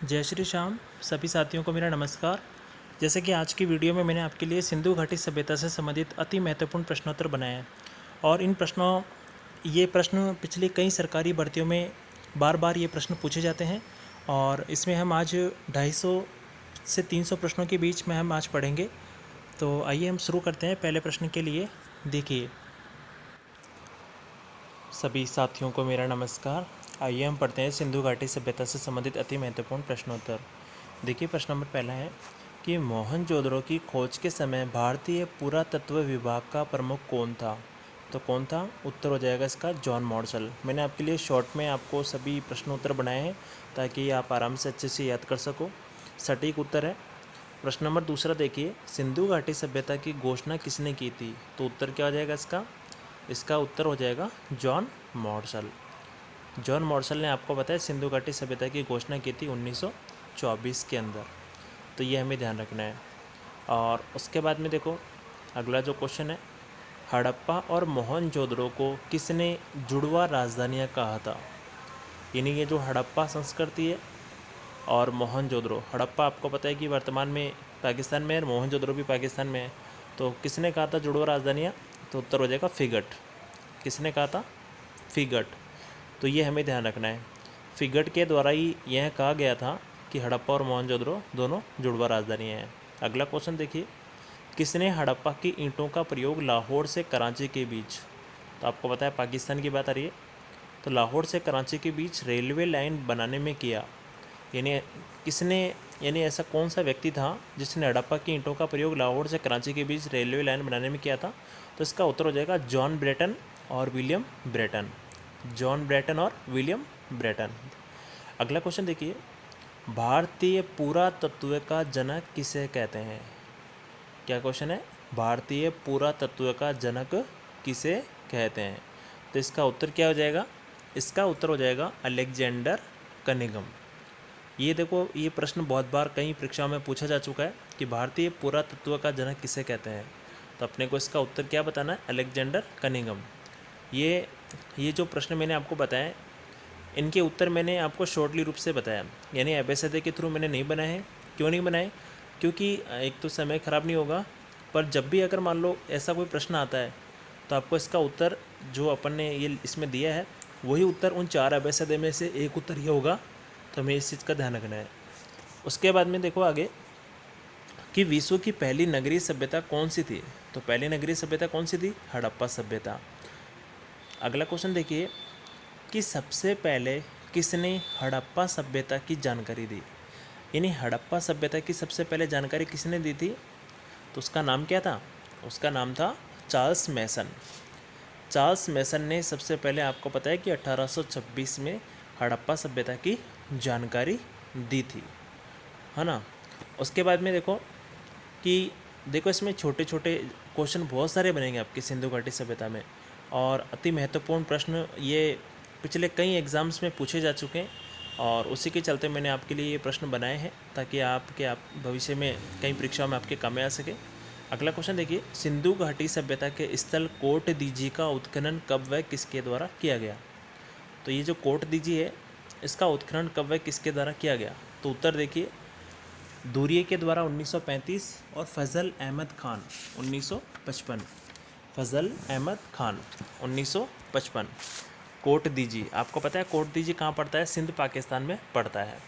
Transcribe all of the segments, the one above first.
जय श्री श्याम। सभी साथियों को मेरा नमस्कार। जैसे कि आज की वीडियो में मैंने आपके लिए सिंधु घाटी सभ्यता से संबंधित अति महत्वपूर्ण प्रश्नोत्तर बनाए हैं और ये प्रश्न पिछली कई सरकारी भर्तियों में बार बार ये प्रश्न पूछे जाते हैं और इसमें हम आज 250 से 300 प्रश्नों के बीच में हम आज पढ़ेंगे। तो आइए हम शुरू करते हैं पहले प्रश्न के लिए। देखिए, सभी साथियों को मेरा नमस्कार। आइए हम पढ़ते हैं सिंधु घाटी सभ्यता से संबंधित अति महत्वपूर्ण प्रश्नोत्तर। देखिए, प्रश्न नंबर पहला है कि मोहनजोदड़ो की खोज के समय भारतीय पुरातत्व विभाग का प्रमुख कौन था? तो कौन था? उत्तर हो जाएगा इसका जॉन मार्शल। मैंने आपके लिए शॉर्ट में आपको सभी प्रश्नोत्तर बनाए हैं ताकि आप आराम से अच्छे से याद कर सको। सटीक उत्तर है। प्रश्न नंबर दूसरा देखिए, सिंधु घाटी सभ्यता की घोषणा किसने की थी? तो उत्तर क्या हो जाएगा इसका उत्तर हो जाएगा जॉन मार्शल। जॉन मार्शल ने आपको बताया सिंधु घाटी सभ्यता की घोषणा की थी 1924 के अंदर। तो ये हमें ध्यान रखना है। और उसके बाद में देखो, अगला जो क्वेश्चन है, हड़प्पा और मोहनजोदड़ो को किसने जुड़वा राजधानियाँ कहा था? यानी ये जो हड़प्पा संस्कृति है और मोहनजोदड़ो, हड़प्पा आपको पता है कि वर्तमान में पाकिस्तान में है और मोहनजोदड़ो भी पाकिस्तान में है। तो किसने कहा था जुड़वा राजधानियाँ? तो उत्तर हो जाएगा फिगट। किसने कहा था? फिगट। तो ये हमें ध्यान रखना है। फिगट के द्वारा ही यह कहा गया था कि हड़प्पा और मोहनजोदड़ो दोनों जुड़वा राजधानियाँ हैं। अगला क्वेश्चन देखिए, किसने हड़प्पा की ईंटों का प्रयोग लाहौर से कराची के बीच? तो आपको पता है पाकिस्तान की बात आ रही है, तो लाहौर से कराची के बीच रेलवे लाइन बनाने में किया। यानी ऐसा कौन सा व्यक्ति था जिसने हड़प्पा की ईंटों का प्रयोग लाहौर से कराची के बीच रेलवे लाइन बनाने में किया था? तो इसका उत्तर हो जाएगा जॉन ब्रेटन और विलियम ब्रेटन। जॉन ब्रेटन और विलियम ब्रेटन। अगला क्वेश्चन देखिए, भारतीय पुरातत्व का जनक किसे कहते हैं? क्या क्वेश्चन है? भारतीय पुरातत्व का जनक किसे कहते हैं? तो इसका उत्तर क्या हो जाएगा? इसका उत्तर हो जाएगा अलेक्जेंडर कनिंघम। ये देखो, ये प्रश्न बहुत बार कई परीक्षाओं में पूछा जा चुका है कि भारतीय पुरातत्व का जनक किसे कहते हैं। तो अपने को इसका उत्तर क्या बताना है? Alexander Cunningham. ये जो प्रश्न मैंने आपको बताया, इनके उत्तर मैंने आपको शॉर्टली रूप से बताया, यानी एबीसीडी के थ्रू मैंने नहीं बनाए हैं। क्यों नहीं बनाए? क्योंकि एक तो समय ख़राब नहीं होगा, पर जब भी अगर मान लो ऐसा कोई प्रश्न आता है तो आपको इसका उत्तर जो अपन ने ये इसमें दिया है वही उत्तर उन 4 एबीसीडी में से एक उत्तर ही होगा। तो हमें इस चीज़ का ध्यान रखना है। उसके बाद में देखो आगे कि विश्व की पहली नगरीय सभ्यता कौन सी थी? तो पहली नगरीय सभ्यता कौन सी थी? हड़प्पा सभ्यता। अगला क्वेश्चन देखिए कि सबसे पहले किसने हड़प्पा सभ्यता की जानकारी दी? यानी हड़प्पा सभ्यता की सबसे पहले जानकारी किसने दी थी? तो उसका नाम क्या था? उसका नाम था चार्ल्स मैसन। चार्ल्स मैसन ने सबसे पहले, आपको पता है कि 1826 में हड़प्पा सभ्यता की जानकारी दी थी, है ना। उसके बाद में देखो इसमें छोटे छोटे क्वेश्चन बहुत सारे बनेंगे आपके सिंधु घाटी सभ्यता में और अति महत्वपूर्ण प्रश्न ये पिछले कई एग्ज़ाम्स में पूछे जा चुके हैं और उसी के चलते मैंने आपके लिए ये प्रश्न बनाए हैं ताकि आप भविष्य में कई परीक्षाओं में आपके काम में आ सके। अगला क्वेश्चन देखिए, सिंधु घाटी सभ्यता के स्थल कोट दीजी का उत्खनन कब व किसके द्वारा किया गया? तो ये जो कोट दीजी है, इसका उत्खनन कब व किसके द्वारा किया गया? तो उत्तर देखिए, दूरिये के द्वारा 1935 और फजल अहमद खान 1955। फजल अहमद खान 1955। कोट दीजी, आपको पता है कोट दीजी कहाँ पड़ता है? सिंध पाकिस्तान में पड़ता है,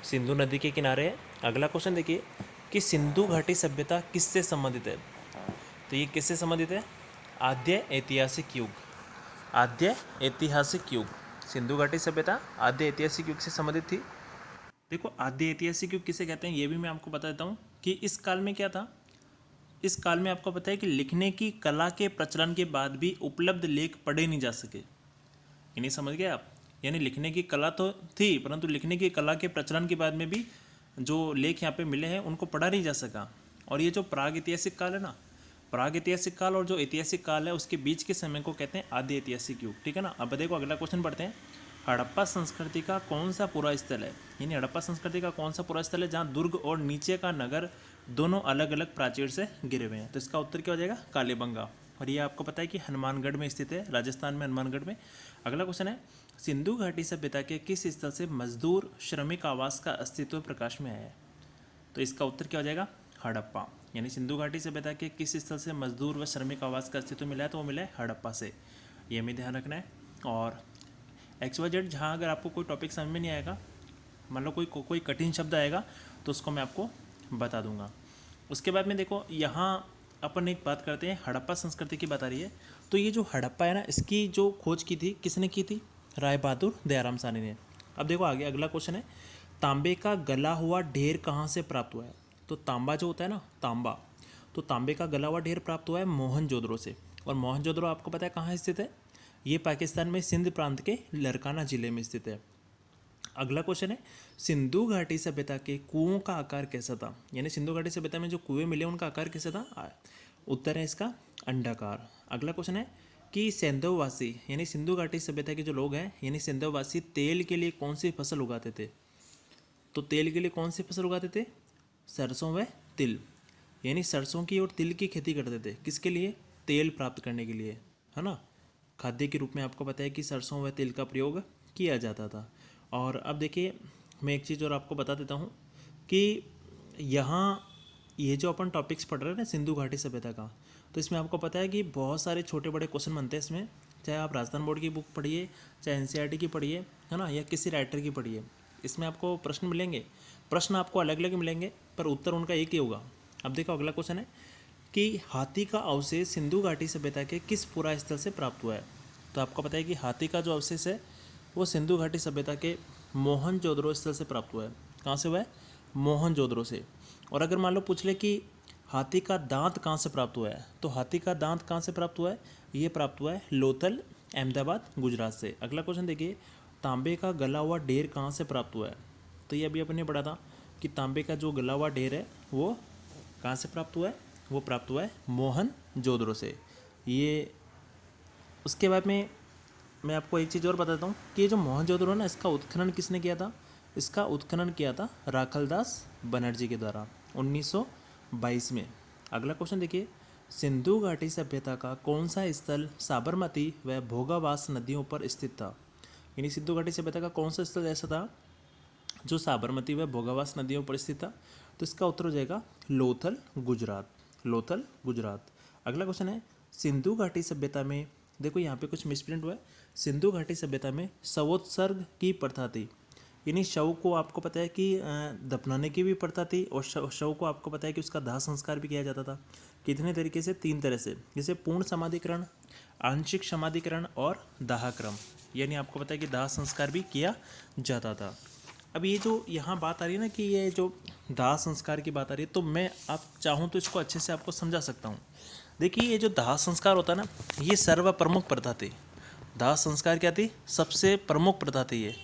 सिंधु नदी के किनारे है। अगला क्वेश्चन देखिए कि सिंधु घाटी सभ्यता किससे संबंधित है? तो ये किससे संबंधित है? आद्य ऐतिहासिक युग। आद्य ऐतिहासिक युग, सिंधु घाटी सभ्यता आद्य ऐतिहासिक युग से संबंधित थी। देखो, आद्य ऐतिहासिक युग किसे कहते हैं ये भी मैं आपको बता देता हूँ कि इस काल में क्या था। इस काल में आपको पता है कि लिखने की कला के प्रचलन के बाद भी उपलब्ध लेख पढ़े नहीं जा सके। यानी समझ गए आप? यानी लिखने की कला तो थी परंतु लिखने की कला के प्रचलन के बाद में भी जो लेख यहाँ पे मिले हैं उनको पढ़ा नहीं जा सका। और ये जो प्राग ऐतिहासिक काल है ना, प्राग ऐतिहासिक काल और जो ऐतिहासिक काल है उसके बीच के समय को कहते हैं आद्य ऐतिहासिक युग। ठीक है ना। अब देखो अगला क्वेश्चन पढ़ते हैं, हड़प्पा संस्कृति का कौन सा पूरा स्थल है? यानी हड़प्पा संस्कृति का कौन सा पूरा स्थल है जहाँ दुर्ग और नीचे का नगर दोनों अलग अलग प्राचीर से घिरे हुए हैं? तो इसका उत्तर क्या हो जाएगा? कालीबंगा। और ये आपको पता है कि हनुमानगढ़ में स्थित है, राजस्थान में हनुमानगढ़ में। अगला क्वेश्चन है, सिंधु घाटी सभ्यता के किस स्थल से मजदूर श्रमिक आवास का अस्तित्व प्रकाश में आया है? तो इसका उत्तर क्या हो जाएगा? हड़प्पा। यानी सिंधु घाटी सभ्यता के किस स्थल से मजदूर व श्रमिक आवास का अस्तित्व मिला है? तो वो मिला है हड़प्पा से। ये हमें ध्यान रखना है। और XYZ जहाँ अगर आपको कोई टॉपिक समझ में नहीं आएगा, मान लो कोई कठिन शब्द आएगा तो उसको मैं आपको बता दूंगा। उसके बाद में देखो यहाँ अपन एक बात करते हैं, हड़प्पा संस्कृति की बात आ रही है। तो ये जो हड़प्पा है ना, इसकी जो खोज की थी किसने की थी? राय बहादुर दयाराम साहनी ने। अब देखो आगे अगला क्वेश्चन है, तांबे का गला हुआ ढेर कहाँ से प्राप्त हुआ है? तो तांबा जो होता है ना, तांबा, तो तांबे का गला हुआ ढेर प्राप्त हुआ है मोहनजोदड़ो से। और मोहनजोदड़ो आपको पता है कहाँ स्थित है? ये पाकिस्तान में सिंध प्रांत के लरकाना जिले में स्थित है। अगला क्वेश्चन है, सिंधु घाटी सभ्यता के कुओं का आकार कैसा था? यानी सिंधु घाटी सभ्यता में जो कुएं मिले उनका आकार कैसा था? उत्तर है इसका अंडाकार। अगला क्वेश्चन है कि सेंधववासी यानी सिंधु घाटी सभ्यता के जो लोग हैं यानी सेंधववासी तेल के लिए कौन सी फसल उगाते थे? तो तेल के लिए कौन सी फसल उगाते थे? सरसों व तिल। यानी सरसों की और तिल की खेती करते थे। किसके लिए? तेल प्राप्त करने के लिए, है ना। खाद्य के रूप में आपको पता है कि सरसों व तिल का प्रयोग किया जाता था। और अब देखिए मैं एक चीज़ और आपको बता देता हूँ कि यहाँ ये जो अपन टॉपिक्स पढ़ रहे हैं ना सिंधु घाटी सभ्यता का, तो इसमें आपको पता है कि बहुत सारे छोटे बड़े क्वेश्चन बनते हैं इसमें। चाहे आप राजस्थान बोर्ड की बुक पढ़िए, चाहे NCERT की पढ़िए, है ना, या किसी राइटर की पढ़िए, इसमें आपको प्रश्न मिलेंगे। प्रश्न आपको अलग अलग मिलेंगे पर उत्तर उनका एक ही होगा। अब देखो अगला क्वेश्चन है कि हाथी का अवशेष सिंधु घाटी सभ्यता के किस पुरा स्थल से प्राप्त हुआ है? तो आपको पता है कि हाथी का जो अवशेष है वो सिंधु घाटी सभ्यता के मोहनजोदड़ो स्थल से प्राप्त हुआ है। कहाँ से हुआ है? मोहनजोदड़ो से। और अगर मान लो पूछ ले कि हाथी का दांत कहाँ से प्राप्त हुआ है, तो हाथी का दांत कहाँ से प्राप्त हुआ है? ये प्राप्त हुआ है लोथल, अहमदाबाद, गुजरात से। अगला क्वेश्चन देखिए, तांबे का गला हुआ ढेर कहाँ से प्राप्त हुआ है? तो ये अभी अपने पढ़ा था कि तांबे का जो गला हुआ ढेर है वो कहाँ से प्राप्त हुआ है? वो प्राप्त हुआ है मोहनजोदड़ो से। ये उसके बाद में मैं आपको एक चीज़ और बताता हूँ कि ये जो मोहनजोदड़ो ना, इसका उत्खनन किसने किया था? इसका उत्खनन किया था राखलदास बनर्जी के द्वारा 1922 में। अगला क्वेश्चन देखिए, सिंधु घाटी सभ्यता का कौन सा स्थल साबरमती व भोगावास नदियों पर स्थित था? यानी सिंधु घाटी सभ्यता का कौन सा स्थल ऐसा था जो साबरमती व भोगावास नदियों पर स्थित था? तो इसका उत्तर हो जाएगा लोथल, गुजरात। लोथल, गुजरात। अगला क्वेश्चन है, सिंधु घाटी सभ्यता में, देखो यहाँ पे कुछ मिसप्रिंट हुआ है। सिंधु घाटी सभ्यता में शवोत्सर्ग की प्रथा थी। यानी शव को आपको पता है कि दफनाने की भी प्रथा थी और शव को आपको पता है कि उसका दाह संस्कार भी किया जाता था। कितने तरीके से? 3 तरह से, जैसे पूर्ण समाधिकरण, आंशिक समाधिकरण और दाहक्रम। यानी आपको पता है कि दाह संस्कार भी किया जाता था। अब ये जो यहाँ बात आ रही है ना कि ये जो दाह संस्कार की बात आ रही है, तो मैं आप चाहूँ तो इसको अच्छे से आपको समझा सकता हूँ। देखिए ये जो दाह संस्कार होता है ना, ये सर्व प्रमुख प्रथा थी। दाह संस्कार क्या थी? सबसे प्रमुख प्रथा थी ये।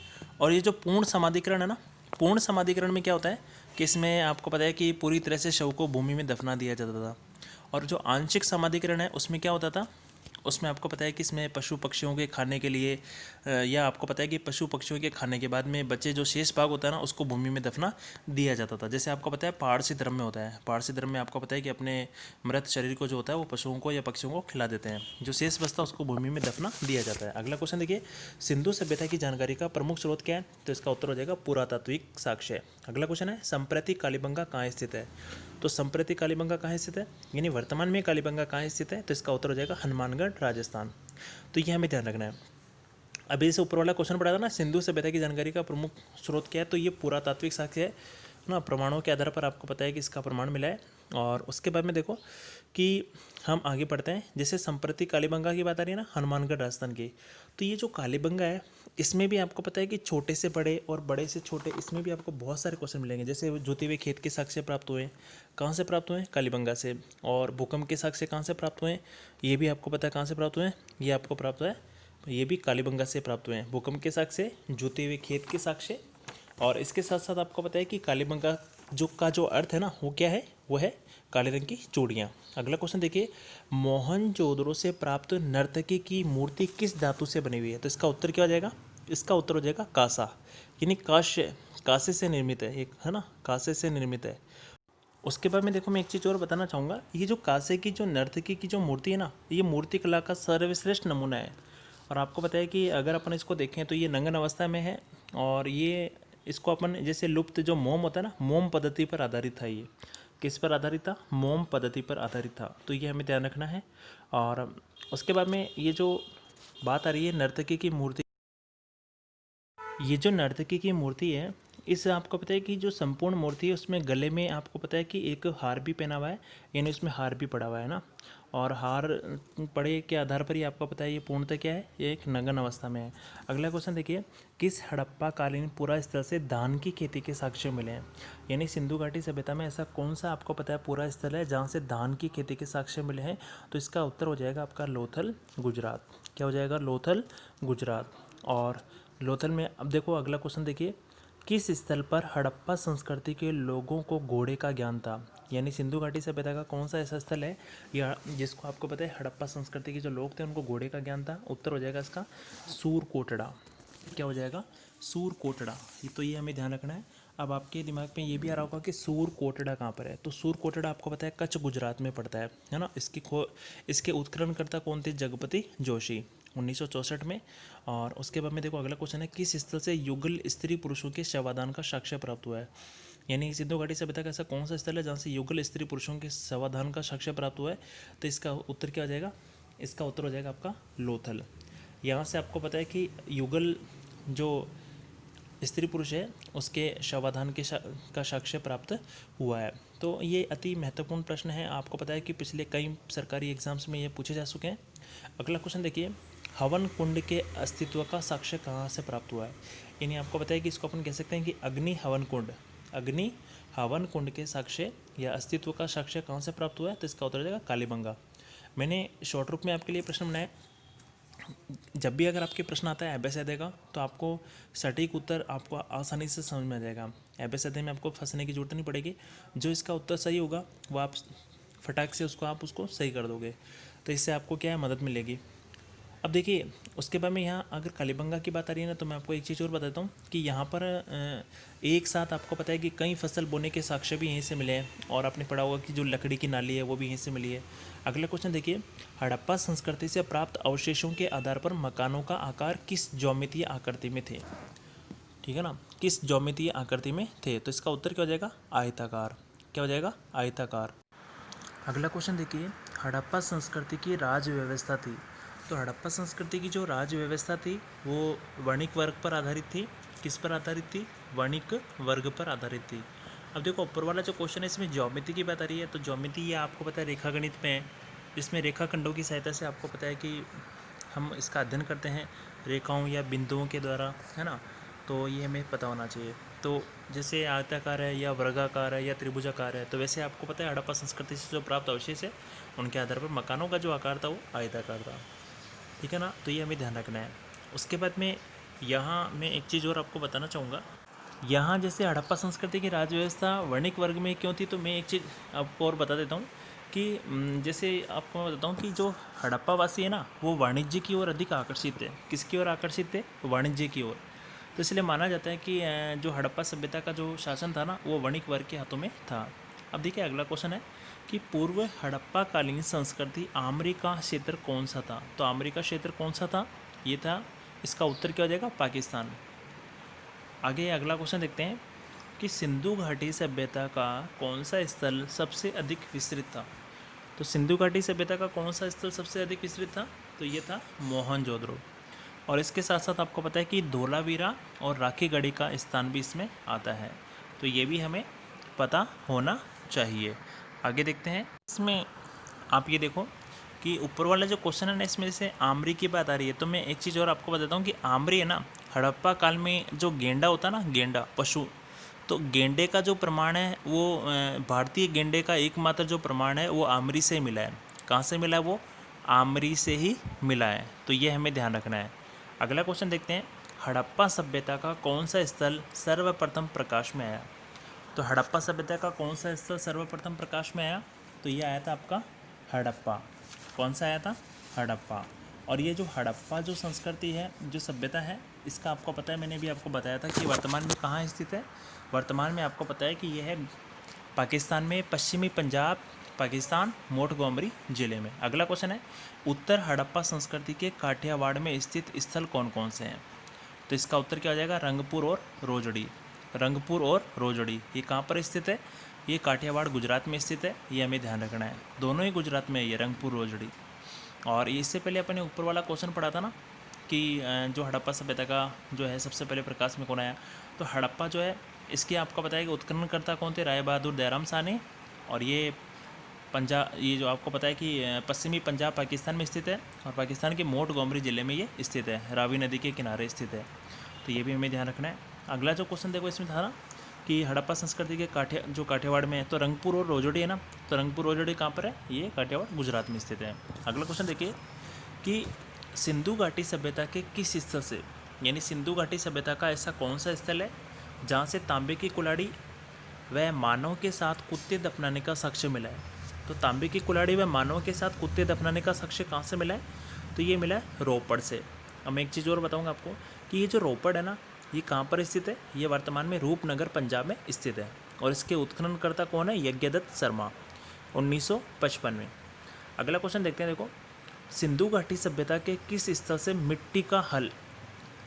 और ये जो पूर्ण समाधिकरण है ना, पूर्ण समाधिकरण में क्या होता है कि इसमें आपको पता है कि पूरी तरह से शव को भूमि में दफना दिया जाता था। और जो आंशिक समाधिकरण है उसमें क्या होता था? उसमें आपको पता है कि इसमें पशु पक्षियों के खाने के लिए या आपको पता है कि पशु पक्षियों के खाने के बाद में बचे जो शेष भाग होता है ना, उसको भूमि में दफना दिया जाता था। जैसे आपको पता है पारसी धर्म में होता है। पारसी धर्म में आपको पता है कि अपने मृत शरीर को जो होता है वो पशुओं को या पक्षियों को खिला देते हैं। जो शेष बचता है उसको भूमि में दफना दिया जाता है। अगला क्वेश्चन देखिए, सिंधु सभ्यता की जानकारी का प्रमुख स्रोत क्या है? तो इसका उत्तर हो जाएगा पुरातात्विक साक्ष्य। अगला क्वेश्चन है, संप्रति कालीबंगा कहाँ स्थित है? तो संप्रति कालीबंगा कहाँ स्थित है? यानी वर्तमान में कालीबंगा कहाँ स्थित है? तो इसका उत्तर हो जाएगा हनुमानगढ़, राजस्थान। तो ये हमें ध्यान रखना है। अभी से ऊपर वाला क्वेश्चन पढ़ा था ना, सिंधु सभ्यता की जानकारी का प्रमुख स्रोत क्या है? तो ये पुरातात्विक साक्ष्य है ना। प्रमाणों के आधार पर आपको पता है कि इसका प्रमाण मिला है। और उसके बाद में देखो कि हम आगे पढ़ते हैं। जैसे संप्रति कालीबंगा की बात आ रही है ना, हनुमानगढ़ राजस्थान की, तो ये जो कालीबंगा है इसमें भी आपको पता है कि छोटे से बड़े और बड़े से छोटे, इसमें भी आपको बहुत सारे क्वेश्चन मिलेंगे। जैसे जोते हुए खेत के साक्ष्य प्राप्त हुए, कहाँ से प्राप्त हुए? कालीबंगा से। और भूकंप के साक्ष्य कहाँ से प्राप्त हुए? ये भी आपको पता है कहाँ से प्राप्त हुए? ये आपको प्राप्त हुआ है, ये भी कालीबंगा से प्राप्त हुए हैं। भूकंप के साक्ष्य, जोते हुए खेत के साक्ष्य, और इसके साथ साथ आपको पता है कि कालीबंगा जो अर्थ है ना, वो क्या है? वो है काले रंग की चूड़ियाँ। अगला क्वेश्चन देखिए, मोहनजोदड़ो से प्राप्त नर्तकी की मूर्ति किस धातु से बनी हुई है? तो इसका उत्तर क्या हो जाएगा? इसका उत्तर हो जाएगा कांसा। यानी कांसे से निर्मित है, एक है ना, कांसे से निर्मित है। उसके बाद में देखो मैं एक चीज़ और बताना चाहूँगा, ये जो कांसे की जो नर्तकी की जो मूर्ति है ना, ये मूर्ति कला का सर्वश्रेष्ठ नमूना है। और आपको पता है कि अगर अपन इसको देखें तो ये नंगन अवस्था में है, और ये इसको अपन जैसे लुप्त जो मोम होता है ना, मोम पद्धति पर आधारित था। ये किस पर आधारित था? मोम पद्धति पर आधारित था। तो ये हमें ध्यान रखना है। और उसके बाद में ये जो बात आ रही है नर्तकी की मूर्ति, ये जो नर्तकी की मूर्ति है, इस आपको पता है कि जो संपूर्ण मूर्ति है उसमें गले में आपको पता है कि एक हार भी पहना हुआ है, यानी उसमें हार भी पड़ा हुआ है ना। और हार पड़े के आधार पर ही आपको पता है ये पूर्णतः क्या है, ये एक नग्न अवस्था में है। अगला क्वेश्चन देखिए, किस हड़प्पा कालीन पूरा स्थल से धान की खेती के साक्ष्य मिले हैं? यानी सिंधु घाटी सभ्यता में ऐसा कौन सा आपको पता है पूरा स्थल है जहाँ से धान की खेती के साक्ष्य मिले हैं? तो इसका उत्तर हो जाएगा आपका लोथल, गुजरात। क्या हो जाएगा? लोथल, गुजरात। और लोथल में अब देखो अगला क्वेश्चन देखिए, किस स्थल पर हड़प्पा संस्कृति के लोगों को घोड़े का ज्ञान था? यानी सिंधु घाटी सभ्यता का कौन सा ऐसा स्थल है या जिसको आपको पता है हड़प्पा संस्कृति के जो लोग थे उनको घोड़े का ज्ञान था? उत्तर हो जाएगा इसका सूरकोटड़ा। क्या हो जाएगा? सूरकोटड़ा। तो ये हमें ध्यान रखना है। अब आपके दिमाग में ये भी आ रहा होगा कि सूरकोटड़ा कहाँ पर है? तो सूरकोटड़ा आपको पता है कच्छ, गुजरात में पड़ता है ना। इसके उत्खननकर्ता कौन थे? जगपति जोशी, 1964 में। और उसके बाद में देखो अगला क्वेश्चन है, किस स्थल से युगल स्त्री पुरुषों के शवाधान का साक्ष्य प्राप्त हुआ है? यानी सिंधु घाटी सभ्यता का ऐसा कौन सा स्थल है जहाँ से युगल स्त्री पुरुषों के शवाधान का साक्ष्य प्राप्त हुआ है? तो इसका उत्तर क्या हो जाएगा? इसका उत्तर हो जाएगा आपका लोथल। यहाँ से आपको पता है कि युगल जो स्त्री पुरुष है उसके शवाधान का साक्ष्य प्राप्त हुआ है। तो ये अति महत्वपूर्ण प्रश्न है। आपको पता है कि पिछले कई सरकारी एग्जाम्स में ये पूछे जा चुके हैं। अगला क्वेश्चन देखिए, हवन कुंड के अस्तित्व का साक्ष्य कहाँ से प्राप्त हुआ है? यानी आपको पता है कि इसको अपन कह सकते हैं कि अग्नि हवन कुंड, अग्नि हवन कुंड के साक्ष्य या अस्तित्व का साक्ष्य कहाँ से प्राप्त हुआ है? तो इसका उत्तर हो जाएगा कालीबंगा। मैंने शॉर्ट रूप में आपके लिए प्रश्न बनाए। जब भी अगर आपके प्रश्न आता है एबेसेदे का तो आपको सटीक उत्तर आपको आसानी से समझ में आ जाएगा। एबेसेदे में आपको फंसने की जरूरत नहीं पड़ेगी। जो इसका उत्तर सही होगा वो आप फटाक से उसको सही कर दोगे, तो इससे आपको क्या है, मदद मिलेगी। अब देखिए उसके बाद में यहाँ अगर कालीबंगा की बात आ रही है ना, तो मैं आपको एक चीज़ और बताता हूँ कि यहाँ पर एक साथ आपको पता है कि कई फसल बोने के साक्ष्य भी यहीं से मिले हैं। और आपने पढ़ा होगा कि जो लकड़ी की नाली है वो भी यहीं से मिली है। अगला क्वेश्चन देखिए, हड़प्पा संस्कृति से प्राप्त अवशेषों के आधार पर मकानों का आकार किस ज्यामितीय आकृति में थे? ठीक है ना, किस ज्यामितीय आकृति में थे? तो इसका उत्तर क्या हो जाएगा? आयताकार। क्या हो जाएगा? आयताकार। अगला क्वेश्चन देखिए, हड़प्पा संस्कृति की राज व्यवस्था थी। तो हड़प्पा संस्कृति की जो राज व्यवस्था थी वो वणिक वर्ग पर आधारित थी। किस पर आधारित थी? वणिक वर्ग पर आधारित थी। अब देखो ऊपर वाला जो क्वेश्चन है इसमें ज्योमिति की बात आ रही है। तो ज्योमिति ये आपको पता है रेखागणित में है, जिसमें रेखाखंडों की सहायता से आपको पता है कि हम इसका अध्ययन करते हैं रेखाओं या बिंदुओं के द्वारा, है ना। तो ये हमें पता होना चाहिए। तो जैसे आयताकार है या वर्गाकार है या त्रिभुजाकार है, तो वैसे आपको पता है हड़प्पा संस्कृति से जो प्राप्त अवशेष है उनके आधार पर मकानों का जो आकार था वो आयताकार था। ठीक है ना, तो ये हमें ध्यान रखना है। उसके बाद में यहाँ मैं एक चीज़ और आपको बताना चाहूँगा। यहाँ जैसे हड़प्पा संस्कृति की राज व्यवस्था वर्णिक वर्ग में क्यों थी, तो मैं एक चीज़ आपको और बता देता हूँ कि जैसे आपको मैं बताता हूँ कि जो हड़प्पा वासी है ना वो वाणिज्य की ओर अधिक आकर्षित है। किसकी ओर आकर्षित थे? वाणिज्य की ओर। तो इसलिए माना जाता है कि जो हड़प्पा सभ्यता का जो शासन था ना वो वणिक वर्ग के हाथों में था। अब देखिए अगला क्वेश्चन है कि पूर्व हड़प्पा कालीन संस्कृति आमरी का क्षेत्र कौन सा था? तो आमरी का क्षेत्र कौन सा था? ये था। इसका उत्तर क्या हो जाएगा? पाकिस्तान। आगे अगला क्वेश्चन देखते हैं कि सिंधु घाटी सभ्यता का कौन सा स्थल सबसे अधिक विस्तृत था? तो सिंधु घाटी सभ्यता का कौन सा स्थल सबसे अधिक विस्तृत था? तो ये था मोहनजोदड़ो। और इसके साथ साथ आपको पता है कि धोलावीरा और राखीगढ़ी का स्थान भी इसमें आता है। तो ये भी हमें पता होना चाहिए। आगे देखते हैं। इसमें आप ये देखो कि ऊपर वाला जो क्वेश्चन है ना इसमें जैसे आमरी की बात आ रही है, तो मैं एक चीज़ और आपको बताता हूँ कि आमरी है ना, हड़प्पा काल में जो गेंडा होता ना, गेंडा पशु, तो गेंडे का जो प्रमाण है वो भारतीय गेंडे का एकमात्र जो प्रमाण है वो आमरी से मिला है। कहाँ से मिला है? वो आमरी से ही मिला है। तो ये हमें ध्यान रखना है। अगला क्वेश्चन देखते हैं, हड़प्पा सभ्यता का कौन सा स्थल सर्वप्रथम प्रकाश में आया? तो हड़प्पा सभ्यता का कौन सा स्थल सर्वप्रथम प्रकाश में आया? तो ये आया था आपका हड़प्पा। कौन सा आया था? हड़प्पा। और ये जो हड़प्पा जो संस्कृति है, जो सभ्यता है, इसका आपको पता है, मैंने भी आपको बताया था कि वर्तमान में कहाँ स्थित है। वर्तमान में आपको पता है कि यह है पाकिस्तान में पश्चिमी पंजाब पाकिस्तान, मोंटगोमरी जिले में। अगला क्वेश्चन है, उत्तर हड़प्पा संस्कृति के काठियावाड़ में स्थित स्थल कौन कौन से हैं? तो इसका उत्तर क्या हो जाएगा? रंगपुर और रोजड़ी। रंगपुर और रोजड़ी ये कहाँ पर स्थित है? ये काठियावाड़ गुजरात में स्थित है, ये हमें ध्यान रखना है। दोनों ही गुजरात में है ये रंगपुर रोजड़ी। और इससे पहले अपने ऊपर वाला क्वेश्चन पढ़ा था ना कि जो हड़प्पा सभ्यता का जो है सबसे पहले प्रकाश में कौन आया? तो हड़प्पा जो है इसके आपको पता है कि उत्खननकर्ता कौन थे? राय बहादुर दयाराम साहनी। और ये ये जो आपको पता है कि पश्चिमी पंजाब पाकिस्तान में स्थित है और पाकिस्तान के मोंटगोमरी ज़िले में ये स्थित है, रावी नदी के किनारे स्थित है। तो ये भी हमें ध्यान रखना है। अगला जो क्वेश्चन देखो इसमें था ना कि हड़प्पा संस्कृति के काठियावाड़ में है, तो रंगपुर और रोजड़ी है ना, तो रंगपुर रोजड़ी कहाँ पर है? ये काठियावाड़ गुजरात में स्थित है। अगला क्वेश्चन देखिए कि सिंधु घाटी सभ्यता के किस स्थल से, यानी सिंधु घाटी सभ्यता का ऐसा कौन सा स्थल है जहाँ से तांबे की कुल्हाड़ी व मानव के साथ कुत्ते दफनाने का साक्ष्य मिला है? तो तांबे की कुल्हाड़ी व मानव के साथ कुत्ते दफनाने का साक्ष्य कहाँ से मिला है? तो ये मिला है रोपड़ से। अब मैं एक चीज़ और बताऊँगा आपको कि ये जो रोपड़ है ना, ये कहाँ पर स्थित है? ये वर्तमान में रूपनगर पंजाब में स्थित है। और इसके उत्खननकर्ता कौन है? यज्ञदत्त शर्मा, 1955 में। अगला क्वेश्चन देखते हैं। देखो, सिंधु घाटी सभ्यता के किस स्थल से मिट्टी का हल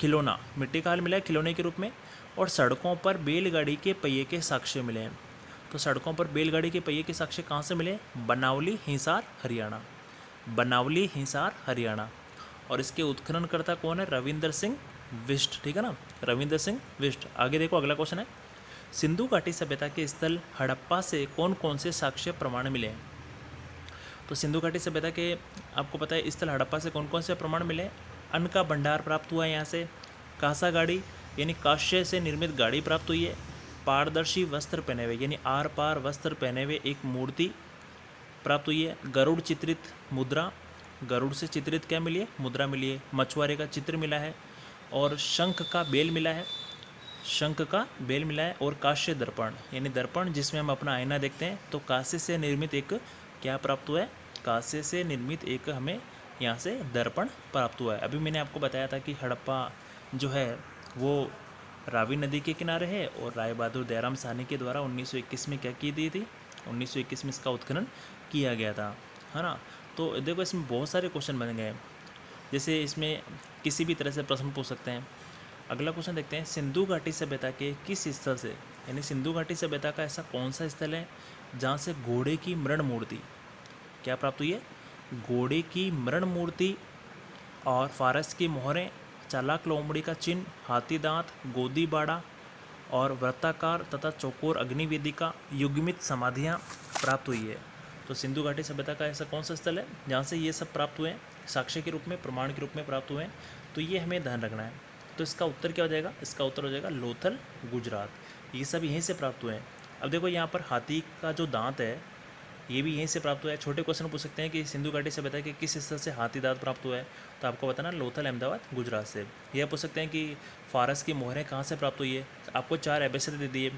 मिला है खिलौने के रूप में, और सड़कों पर बैलगाड़ी के पहिए के साक्ष्य मिले हैं? तो सड़कों पर बैलगाड़ी के पहिए के साक्ष्य कहाँ से मिले? बनावली, हिसार, हरियाणा। बनावली, हिसार, हरियाणा। और इसके उत्खननकर्ता कौन है? रविंद्र सिंह बिष्ट। ठीक है ना, रविंद्र सिंह बिष्ट। आगे देखो, अगला क्वेश्चन है, सिंधु घाटी सभ्यता के स्थल हड़प्पा से कौन कौन से साक्ष्य प्रमाण मिले हैं? तो सिंधु घाटी सभ्यता के आपको पता है स्थल हड़प्पा से कौन कौन से प्रमाण मिले? अन्न का भंडार प्राप्त हुआ है यहाँ से, कांसा गाड़ी यानी कांस्य से निर्मित गाड़ी प्राप्त हुई है, पारदर्शी वस्त्र पहने हुए यानी आर पार वस्त्र पहने हुए एक मूर्ति प्राप्त हुई है, गरुड़ चित्रित मुद्रा, गरुड़ से चित्रित क्या मिली है? मुद्रा मिली है, मछुआरे का चित्र मिला है, और शंख का बेल मिला है, शंख का बेल मिला है, और कांस्य दर्पण यानी दर्पण जिसमें हम अपना आईना देखते हैं, तो कांस्य से निर्मित एक क्या प्राप्त हुआ है? कांस्य से निर्मित एक हमें यहाँ से दर्पण प्राप्त हुआ है। अभी मैंने आपको बताया था कि हड़प्पा जो है वो रावी नदी के किनारे है, और राय बहादुर दयाराम साहनी के द्वारा 1921 में क्या की दी थी? 1921 में इसका उत्खनन किया गया था, है ना। तो देखो इसमें बहुत सारे क्वेश्चन बन गए, जैसे इसमें किसी भी तरह से प्रश्न पूछ सकते हैं। अगला क्वेश्चन देखते हैं, सिंधु घाटी सभ्यता के किस स्थल से, यानी सिंधु घाटी सभ्यता का ऐसा कौन सा स्थल है जहाँ से घोड़े की मृण मूर्ति क्या प्राप्त हुई है? घोड़े की मृण मूर्ति और फारस की मोहरें, चालाक लोमड़ी का चिन्ह, हाथी दांत, गोदी बाड़ा और वृत्ताकार तथा चौकोर अग्निवेदिका युग्मित समाधियाँ प्राप्त हुई है। तो सिंधु घाटी सभ्यता का ऐसा कौन सा स्थल है जहाँ से ये सब प्राप्त हुए हैं, साक्ष्य के रूप में, प्रमाण के रूप में प्राप्त हुए हैं? तो ये हमें ध्यान रखना है। तो इसका उत्तर क्या हो जाएगा? इसका उत्तर हो जाएगा लोथल, गुजरात। ये सब यहीं से प्राप्त हुए हैं। अब देखो यहाँ पर हाथी का जो दांत है ये भी यहीं से प्राप्त हुआ है। छोटे क्वेश्चन पूछ सकते हैं कि सिंधु घाटी सभ्यता के किस स्थल से हाथी दांत प्राप्त हुआ है, तो आपको बताना लोथल, अहमदाबाद, गुजरात से। यह पूछ सकते हैं कि फारस की मोहरें कहाँ से प्राप्त हुई है, आपको 4 एबीसीडी दे दिए,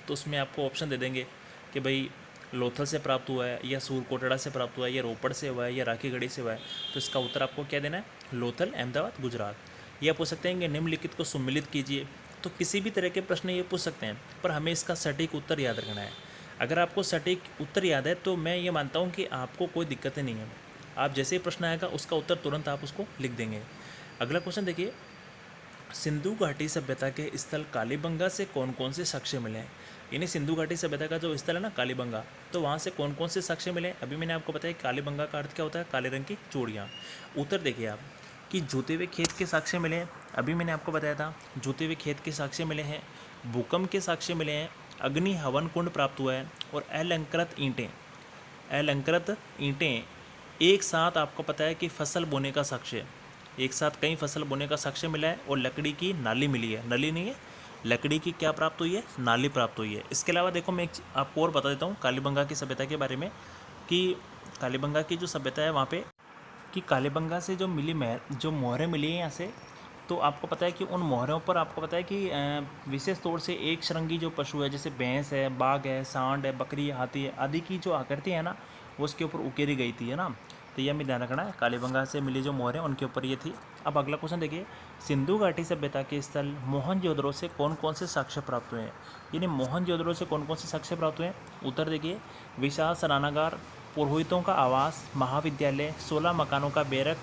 तो उसमें आपको ऑप्शन दे देंगे कि भाई लोथल से प्राप्त हुआ है, या सूरकोटड़ा से प्राप्त हुआ है, या रोपड़ से हुआ है, या राखीगढ़ी से हुआ है। तो इसका उत्तर आपको क्या देना है? लोथल, अहमदाबाद, गुजरात। यह पूछ सकते हैं कि निम्नलिखित को सम्मिलित कीजिए। तो किसी भी तरह के प्रश्न ये पूछ सकते हैं, पर हमें इसका सटीक उत्तर याद रखना है। अगर आपको सटीक उत्तर याद है तो मैं ये मानता हूँ कि आपको कोई दिक्कत नहीं है। आप जैसे ही प्रश्न आएगा उसका उत्तर तुरंत आप उसको लिख देंगे। अगला क्वेश्चन देखिए, सिंधु घाटी सभ्यता के स्थल कालीबंगा से कौन कौन से साक्ष्य मिले हैं? यानी सिंधु घाटी सभ्यता का जो स्थल है ना कालीबंगा, तो वहाँ से कौन कौन से साक्ष्य मिले? अभी मैंने आपको बताया कालीबंगा का अर्थ क्या होता है? काले रंग की चूड़ियाँ। उत्तर देखिए आप कि जूते हुए खेत के साक्ष्य मिले हैं, अभी मैंने आपको बताया था जूते हुए खेत के साक्ष्य मिले हैं, भूकंप के साक्ष्य मिले हैं, अग्नि हवन कुंड प्राप्त हुआ है, और अलंकृत ईंटें एक साथ आपको पता है कि फसल बोने का साक्ष्य, एक साथ कई फसल बोने का साक्ष्य मिला है, और लकड़ी की नाली मिली है, नली नहीं है, लकड़ी की क्या प्राप्त हुई है? नाली प्राप्त हुई है। इसके अलावा देखो मैं आपको और बता देता हूँ कालीबंगा की सभ्यता के बारे में, कि कालीबंगा की जो सभ्यता है वहाँ पे कि कालीबंगा से जो मोहरें मिली हैं यहाँ से, तो आपको पता है कि उन मोहरों पर आपको पता है कि विशेष तौर से एक श्रृंगी जो पशु है, जैसे भैंस है, बाघ है, सांड है, बकरी है, हाथी है आदि की जो आकृति है ना, वो उसके ऊपर उकेरी गई थी, है ना। तो ये हमें ध्यान रखना है, कालीबंगा से मिली जो मोहरें उनके ऊपर ये थी। अब अगला क्वेश्चन देखिए, सिंधु घाटी सभ्यता के स्थल मोहनजोदड़ो से कौन कौन से साक्ष्य प्राप्त हुए हैं? यानी मोहनजोदड़ो से कौन कौन से साक्ष्य प्राप्त हुए हैं? उत्तर देखिए, विशाल स्नानागार, पुरोहितों का आवास, महाविद्यालय, 16 मकानों का बैरक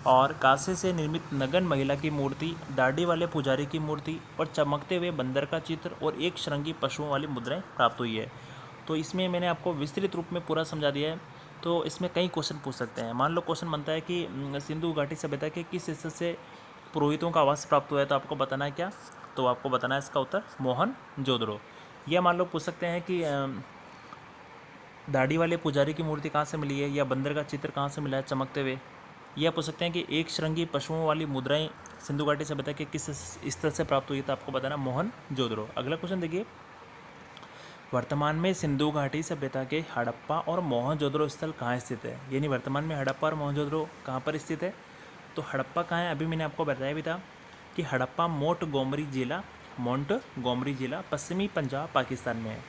और कांसे से निर्मित नगन महिला की मूर्ति, दाढ़ी वाले पुजारी की मूर्ति और चमकते हुए बंदर का चित्र और एक श्रृंगी पशुओं वाली मुद्राएं प्राप्त हुई है। तो इसमें मैंने आपको विस्तृत रूप में पूरा समझा दिया है। तो इसमें कई क्वेश्चन पूछ सकते हैं। मान लो क्वेश्चन बनता है कि सिंधु घाटी सभ्यता के किस हिस्से से पुरोहितों का आवास प्राप्त हुआ है, तो आपको बताना है क्या? तो आपको बताना है इसका उत्तर मोहनजोदड़ो। या मान लो पूछ सकते हैं कि दाढ़ी वाले पुजारी की मूर्ति कहाँ से मिली है, या बंदर का चित्र कहाँ से मिला है चमकते हुए। यह पूछ सकते हैं कि एक श्रृंगी पशुओं वाली मुद्राएं सिंधु घाटी सभ्यता के किस स्थल से प्राप्त हुई, तो आपको बताना मोहनजोदड़ो। अगला क्वेश्चन देखिए, वर्तमान में सिंधु घाटी सभ्यता के हड़प्पा और मोहनजोदड़ो स्थल कहाँ स्थित है। यानी वर्तमान में हड़प्पा और मोहनजोदड़ो कहाँ पर स्थित है? तो हड़प्पा कहाँ है, अभी मैंने आपको बताया भी था कि हड़प्पा मोंटगोमरी जिला पश्चिमी पंजाब पाकिस्तान में है।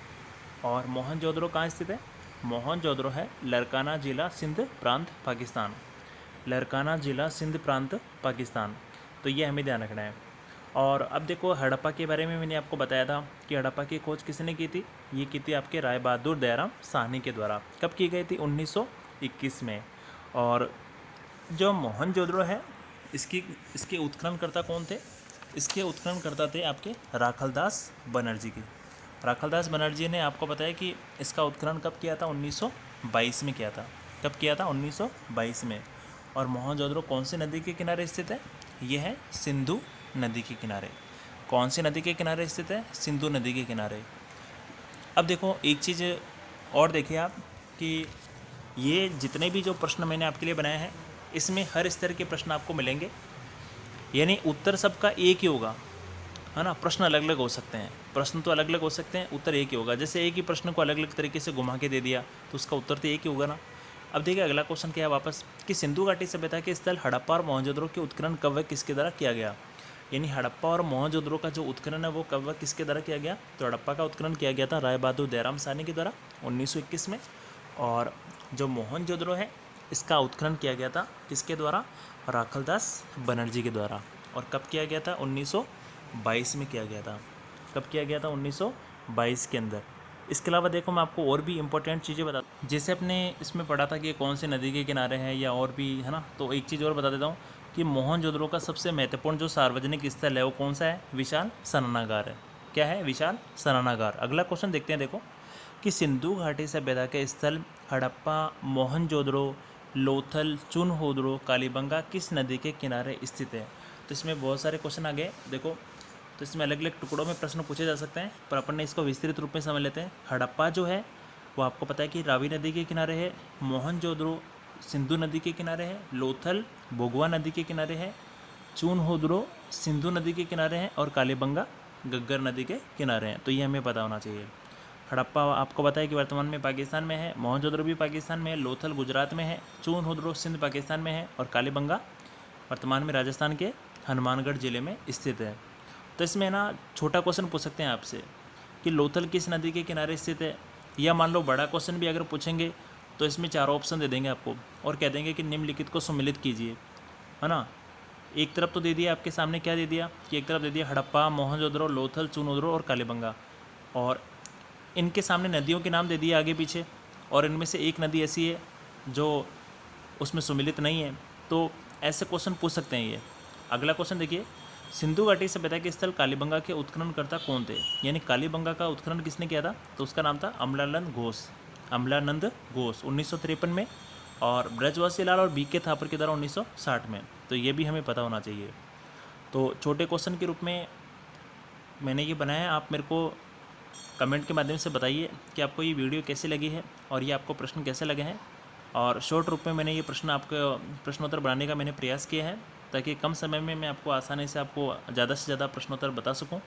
और मोहनजोदड़ो कहाँ स्थित है? मोहनजोदड़ो है लरकाना जिला सिंध प्रांत पाकिस्तान। लरकाना जिला सिंध प्रांत पाकिस्तान। तो ये हमें ध्यान रखना है। और अब देखो, हड़प्पा के बारे में मैंने आपको बताया था कि हड़प्पा की खोज किसने की थी। ये की थी आपके राय बहादुर दयाराम साहनी के द्वारा। कब की गई थी? 1921 में। और जो मोहनजोदड़ो है, इसके उत्खननकर्ता कौन थे? इसके उत्खननकर्ता थे आपके राखलदास बनर्जी की। राखलदास बनर्जी ने आपको बताया कि इसका उत्खनन कब किया था? 1922 में किया था। कब किया था? 1922 में। और मोहनजोदड़ो कौन सी नदी के किनारे स्थित है? यह है सिंधु नदी के किनारे। कौन सी नदी के किनारे स्थित है? सिंधु नदी के किनारे। अब देखो, एक चीज़ और देखिए आप कि ये जितने भी जो प्रश्न मैंने आपके लिए बनाए हैं, इसमें हर स्तर के प्रश्न आपको मिलेंगे। यानी उत्तर सबका एक ही होगा, है ना। प्रश्न अलग अलग हो सकते हैं, प्रश्न तो अलग अलग हो सकते हैं, उत्तर एक ही होगा। जैसे एक ही प्रश्न को अलग अलग तरीके से घुमा के दे दिया तो उसका उत्तर तो एक ही होगा ना। अब देखिए अगला क्वेश्चन क्या है वापस, कि सिंधु घाटी सभ्यता के स्थल हड़प्पा और मोहनजोदड़ो के उत्खनन कब व किसके द्वारा किया गया। यानी हड़प्पा और मोहनजोदड़ो का जो उत्खनन है वो कब व किसके द्वारा किया गया। तो हड़प्पा का उत्खनन किया गया था राय बहादुर दयाराम साहनी के द्वारा 1921 में। और जो मोहनजोदड़ो है, इसका उत्खनन किया गया था किसके द्वारा? राखलदास बनर्जी के द्वारा। और कब किया गया था? 1922 में किया गया था। कब किया गया था? 1922 के अंदर। इसके अलावा देखो, मैं आपको और भी इंपॉर्टेंट चीज़ें बता, जैसे अपने इसमें पढ़ा था कि कौन से नदी के किनारे है या और भी, है ना। तो एक चीज़ और बता देता हूँ कि मोहनजोदड़ो का सबसे महत्वपूर्ण जो सार्वजनिक स्थल है वो कौन सा है? विशाल स्नानागार है। क्या है? विशाल स्नानागार। अगला क्वेश्चन देखते हैं। देखो कि सिंधु घाटी सभ्यता के स्थल हड़प्पा, मोहनजोदड़ो, लोथल, चुनहोदड़ो, कालीबंगा किस नदी के किनारे स्थित है। तो इसमें बहुत सारे क्वेश्चन आ गए। देखो, तो इसमें अलग अलग टुकड़ों में प्रश्न पूछे जा सकते हैं, पर अपन ने इसको विस्तृत रूप में समझ लेते हैं। हड़प्पा जो है वो आपको पता है कि रावी नदी के किनारे है। मोहनजोदड़ो सिंधु नदी के किनारे है। लोथल भोगवा नदी के किनारे है। चुनहोदड़ो सिंधु नदी के किनारे हैं। और कालीबंगा घग्गर नदी के किनारे हैं। तो ये हमें पता होना चाहिए। हड़प्पा आपको पता है कि वर्तमान में पाकिस्तान में है। मोहनजोदड़ो भी पाकिस्तान में है। लोथल गुजरात में है। चुनहोदड़ो सिंध पाकिस्तान में है। और कालीबंगा वर्तमान में राजस्थान के हनुमानगढ़ जिले में स्थित है। तो इसमें ना छोटा क्वेश्चन पूछ सकते हैं आपसे कि लोथल किस नदी के किनारे स्थित है। या मान लो बड़ा क्वेश्चन भी अगर पूछेंगे तो इसमें 4 ऑप्शन दे देंगे आपको और कह देंगे कि निम्नलिखित को सम्मिलित कीजिए, है ना। एक तरफ तो दे दिया आपके सामने, क्या दे दिया कि एक तरफ दे दिया हड़प्पा, मोहनजोदड़ो, लोथल, चुनहोदड़ो और कालीबंगा, और इनके सामने नदियों के नाम दे दिए आगे पीछे, और इनमें से एक नदी ऐसी है जो उसमें सम्मिलित नहीं है। तो ऐसे क्वेश्चन पूछ सकते हैं ये। अगला क्वेश्चन देखिए, सिंधु घाटी सभ्यता के स्थल कालीबंगा के उत्खननकर्ता कौन थे। यानी कालीबंगा का उत्खनन किसने किया था। तो उसका नाम था अमलानंद घोष 1953 में। और ब्रजवासी लाल और बीके थापर के द्वारा 1960 में। तो ये भी हमें पता होना चाहिए। तो छोटे क्वेश्चन के रूप में मैंने ये बनाया है। आप मेरे को कमेंट के माध्यम से बताइए कि आपको ये वीडियो कैसी लगी है और ये आपको प्रश्न कैसे लगे हैं। और शॉर्ट रूप में मैंने ये प्रश्नोत्तर बनाने का मैंने प्रयास किया है, ताकि कम समय में मैं आपको आसानी से आपको ज़्यादा से ज़्यादा प्रश्नोत्तर बता सकूं।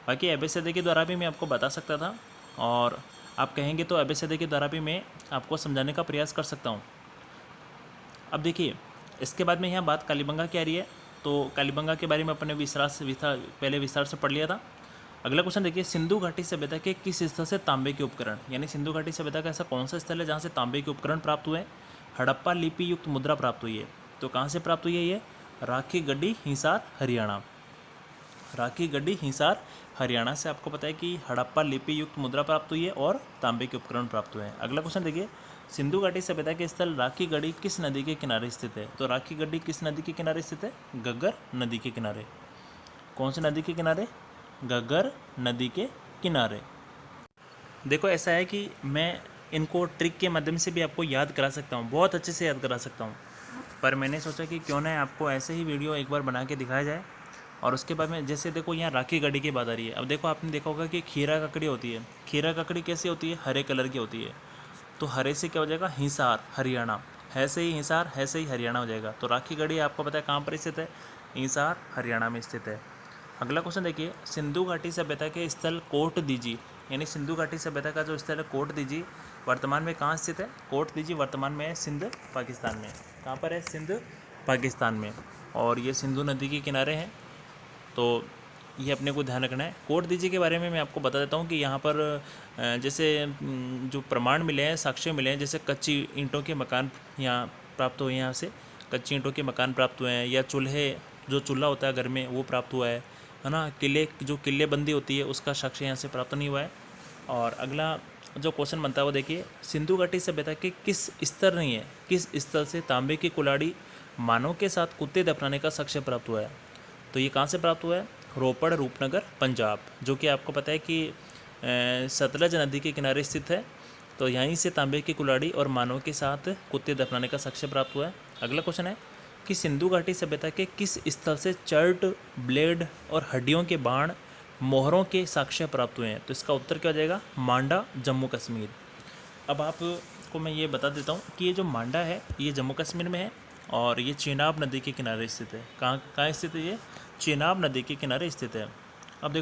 बाकी एबीसीडी के द्वारा भी मैं आपको बता सकता था, और आप कहेंगे तो एबीसीडी के द्वारा भी मैं आपको समझाने का प्रयास कर सकता हूं। अब देखिए, इसके बाद में यहाँ बात कालीबंगा की आ रही है। तो कालीबंगा के बारे में अपने पहले विस्तार से पढ़ लिया था। अगला क्वेश्चन देखिए, सिंधु घाटी सभ्यता के किस स्थल से तांबे के उपकरण, यानी सिंधु घाटी सभ्यता का ऐसा कौन सा स्थल है जहाँ से तांबे के उपकरण प्राप्त हुए। हड़प्पा लिपि युक्त मुद्रा प्राप्त हुई है। तो कहाँ से प्राप्त हुई है ये। राखी गढ़ी हिसार हरियाणा। राखी गढ़ी हिसार हरियाणा से आपको पता है कि हड़प्पा लिपि युक्त मुद्रा प्राप्त हुई है और तांबे के उपकरण प्राप्त हुए हैं। अगला क्वेश्चन देखिए, सिंधु घाटी सभ्यता के स्थल राखी गढ़ी किस नदी के किनारे स्थित है? तो राखी गढ़ी किस नदी के किनारे स्थित है? घग्गर नदी के किनारे। कौन सी नदी के किनारे? घग्गर नदी के किनारे। देखो ऐसा है कि मैं इनको ट्रिक के माध्यम से भी आपको याद करा सकता हूँ, बहुत अच्छे से याद करा सकता हूँ, पर मैंने सोचा कि क्यों ना आपको ऐसे ही वीडियो एक बार बना के दिखाया जाए। और उसके बाद में जैसे देखो यहाँ राखी गढ़ी की बात आ रही है। अब देखो आपने देखा होगा कि खीरा ककड़ी होती है। खीरा ककड़ी कैसी होती है? हरे कलर की होती है। तो हरे से क्या हो जाएगा? हिसार, हरियाणा। है से ही हिसार, है से ही हरियाणा हो जाएगा। तो राखी गढ़ी आपको पता है कहाँ पर स्थित है? हिसार, हरियाणा में स्थित है। अगला क्वेश्चन देखिए, सिंधु घाटी सभ्यता के स्थल कोट दीजी, यानी सिंधु घाटी सभ्यता का जो स्थल है कोट दीजी, वर्तमान में कहाँ स्थित है? कोट दीजी वर्तमान में है सिंध, पाकिस्तान में। कहाँ पर है? सिंध, पाकिस्तान में। और ये सिंधु नदी के किनारे हैं, तो ये अपने को ध्यान रखना है। कोट दीजी के बारे में मैं आपको बता देता हूँ कि यहाँ पर जैसे जो प्रमाण मिले हैं, साक्ष्य मिले हैं, जैसे कच्ची ईंटों के मकान यहाँ प्राप्त हुए हैं, यहाँ से कच्ची ईंटों के मकान प्राप्त हुए हैं, या चूल्हे, जो चूल्हा होता है घर में, वो प्राप्त हुआ है ना। किले, जो किलेबंदी होती है, उसका साक्ष्य यहाँ से प्राप्त नहीं हुआ है। और अगला जो क्वेश्चन बनता है वो देखिए, सिंधु घाटी सभ्यता के किस स्तर नहीं है, किस स्थल से तांबे की कुल्हाड़ी मानव के साथ कुत्ते दफनाने का साक्ष्य प्राप्त हुआ है? तो ये कहाँ से प्राप्त हुआ है? रोपड़, रूपनगर, पंजाब, जो कि आपको पता है कि सतलज नदी के किनारे स्थित है। तो यहीं से तांबे की कुल्हाड़ी और मानव के साथ कुत्ते दफनाने का साक्ष्य प्राप्त हुआ है। अगला क्वेश्चन है कि सिंधु घाटी सभ्यता के किस स्थल से चर्ट, ब्लेड और हड्डियों के बाण, मोहरों के साक्ष्य प्राप्त हुए हैं? तो इसका उत्तर क्या हो जाएगा? मांडा, जम्मू कश्मीर। अब आपको मैं ये बता देता हूँ कि ये जो मांडा है ये जम्मू कश्मीर में है, और ये चेनाब नदी के किनारे स्थित है। कहाँ स्थित है? ये चेनाब नदी के किनारे स्थित है। अब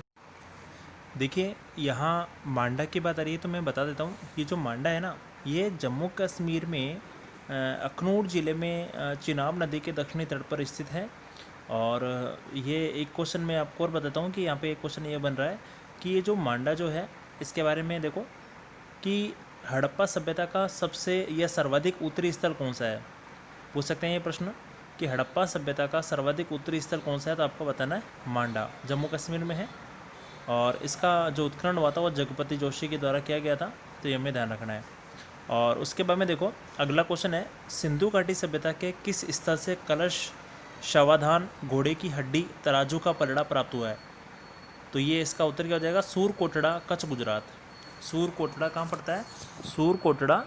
देखिए यहाँ मांडा की बात आ रही है, तो मैं बता देता हूँ, ये जो मांडा है ना, ये जम्मू कश्मीर में अखनूर ज़िले में चेनाब नदी के दक्षिणी तट पर स्थित है। और ये एक क्वेश्चन मैं आपको और बताता हूँ कि यहाँ पे एक क्वेश्चन ये बन रहा है कि ये जो मांडा जो है, इसके बारे में देखो कि हड़प्पा सभ्यता का सबसे या सर्वाधिक उत्तरी स्थल कौन सा है? पूछ सकते हैं ये प्रश्न कि हड़प्पा सभ्यता का सर्वाधिक उत्तरी स्थल कौन सा है? तो आपको बताना है मांडा, जम्मू कश्मीर में है। और इसका जो उत्खनन हुआ था वो जगपति जोशी के द्वारा किया गया था, तो ये हमें ध्यान रखना है। और उसके बाद में देखो अगला क्वेश्चन है, सिंधु घाटी सभ्यता के किस स्थल से कलश, शवाधान, घोड़े की हड्डी, तराजू का पलड़ा प्राप्त हुआ है? तो ये इसका उत्तर क्या हो जाएगा? सूरकोटड़ा, कच्छ, गुजरात। सूरकोटड़ा कहाँ पड़ता है? सूरकोटड़ा,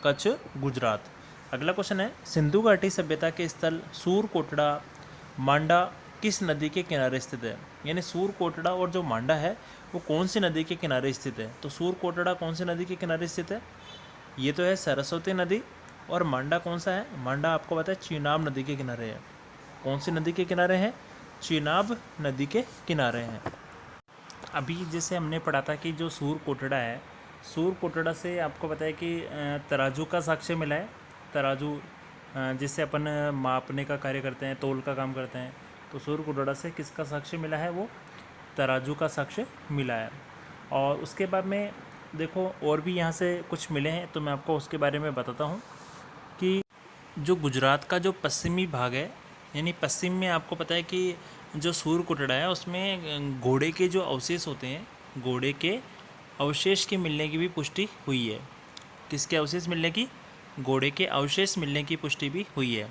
कच्छ, गुजरात। अगला क्वेश्चन है, सिंधु घाटी सभ्यता के स्थल सूरकोटड़ा, मांडा किस नदी के किनारे स्थित है? यानी सूरकोटड़ा और जो मांडा है वो कौन सी नदी के किनारे स्थित है? तो सूरकोटड़ा कौन सी नदी के किनारे स्थित है? ये तो है सरस्वती नदी। और मांडा कौन सा है? मांडा आपको पता है चेनाब नदी के किनारे है। कौन सी नदी के किनारे हैं? चेनाब नदी के किनारे हैं। अभी जैसे हमने पढ़ा था कि जो सूरकोटड़ा है, सूरकोटड़ा से आपको पता है कि तराजू का साक्ष्य मिला है। तराजू जिससे अपन मापने का कार्य करते हैं, तोल का काम करते हैं, तो सूरकोटड़ा से किसका साक्ष्य मिला है? वो तराजू का साक्ष्य मिला है। और उसके बाद में देखो और भी यहाँ से कुछ मिले हैं, तो मैं आपको उसके बारे में बताता हूँ कि जो गुजरात का जो पश्चिमी भाग है, यानी पश्चिम में आपको पता है कि जो सूरकोटड़ा है उसमें घोड़े के जो अवशेष होते हैं, घोड़े के अवशेष के मिलने की भी पुष्टि हुई है। किसके अवशेष मिलने की? घोड़े के अवशेष मिलने की पुष्टि भी हुई है।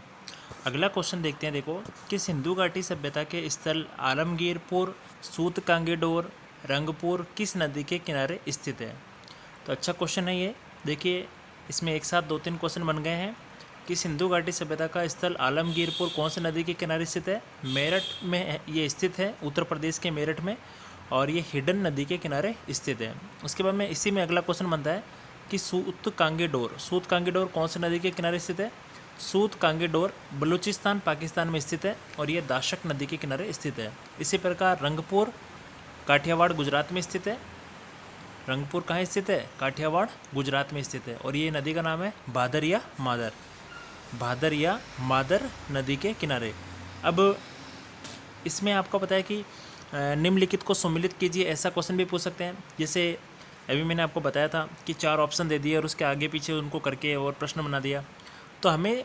अगला क्वेश्चन देखते हैं, देखो कि सिंधु घाटी सभ्यता के स्थल आलमगीरपुर, सूतकांगेडोर, रंगपुर किस नदी के किनारे स्थित है? तो अच्छा क्वेश्चन है ये। देखिए इसमें एक साथ 2-3 क्वेश्चन बन गए हैं कि सिंधु घाटी सभ्यता का स्थल आलमगीरपुर कौन सी नदी के किनारे स्थित है? मेरठ में ये स्थित है, उत्तर प्रदेश के मेरठ में, और ये हिडन नदी के किनारे स्थित है। उसके बाद में इसी में अगला क्वेश्चन बनता है कि सूतकांगेडोर, सूतकांगेडोर कौन सी नदी के किनारे स्थित है? सूतकांगेडोर बलूचिस्तान, पाकिस्तान में स्थित है, और ये दाशक नदी के किनारे स्थित है। इसी प्रकार रंगपुर काठियावाड़, गुजरात में स्थित है। रंगपुर कहाँ स्थित है? काठियावाड़, गुजरात में स्थित है, और ये नदी का नाम है भादर या मादर। भादर या मादर नदी के किनारे। अब इसमें आपको पता है कि निम्नलिखित को सम्मिलित कीजिए, ऐसा क्वेश्चन भी पूछ सकते हैं। जैसे अभी मैंने आपको बताया था कि 4 ऑप्शन दे दिए और उसके आगे पीछे उनको करके और प्रश्न बना दिया। तो हमें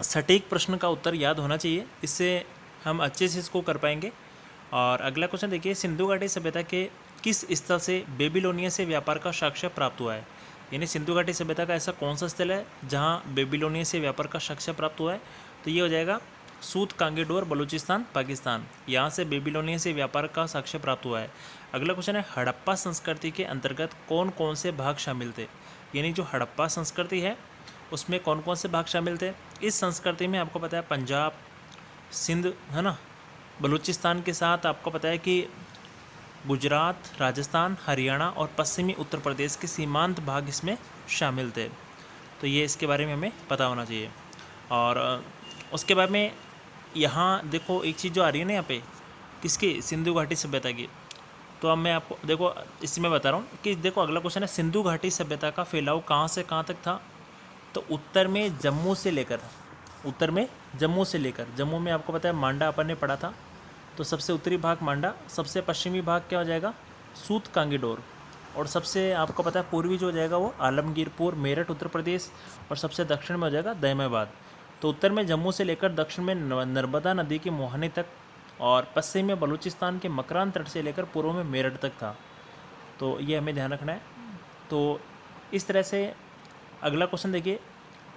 सटीक प्रश्न का उत्तर याद होना चाहिए, इससे हम अच्छे से इसको कर पाएंगे। और अगला क्वेश्चन देखिए, सिंधु घाटी सभ्यता के किस स्थल से बेबीलोनिया से व्यापार का साक्ष्य प्राप्त हुआ है? यानी सिंधु घाटी सभ्यता का ऐसा कौन सा स्थल है जहाँ बेबीलोनिया से व्यापार का साक्ष्य प्राप्त हुआ है? तो ये हो जाएगा सूत कांगेडोर, बलूचिस्तान, पाकिस्तान। यहाँ से बेबीलोनिया से व्यापार का साक्ष्य प्राप्त हुआ है। अगला क्वेश्चन है, हड़प्पा संस्कृति के अंतर्गत कौन कौन से भाग शामिल थे? यानी जो हड़प्पा संस्कृति है उसमें कौन कौन से भाग शामिल थे? इस संस्कृति में आपको पता है पंजाब, सिंध, है ना, बलूचिस्तान के साथ आपको पता है कि गुजरात, राजस्थान, हरियाणा और पश्चिमी उत्तर प्रदेश के सीमांत भाग इसमें शामिल थे। तो ये इसके बारे में हमें पता होना चाहिए। और उसके बाद में यहाँ देखो एक चीज़ जो आ रही है ना यहाँ पे, किसकी? सिंधु घाटी सभ्यता की। तो अब मैं आपको देखो इसमें बता रहा हूँ कि देखो अगला क्वेश्चन है, सिंधु घाटी सभ्यता का फैलाव कहाँ से कहाँ तक था? तो उत्तर में जम्मू से लेकर, जम्मू में आपको पता है मांडा अपन ने पढ़ा था, तो सबसे उत्तरी भाग मांडा, सबसे पश्चिमी भाग क्या हो जाएगा? सूत कांगीडोर, और सबसे आपको पता है पूर्वी जो हो जाएगा वो आलमगीरपुर, मेरठ उत्तर प्रदेश, और सबसे दक्षिण में हो जाएगा दैमाबाद। तो उत्तर में जम्मू से लेकर दक्षिण में नर्मदा नदी की मोहानी तक, और पश्चिम में बलूचिस्तान के मकरान तट से लेकर पूर्व में मेरठ तक था। तो ये हमें ध्यान रखना है। तो इस तरह से अगला क्वेश्चन देखिए,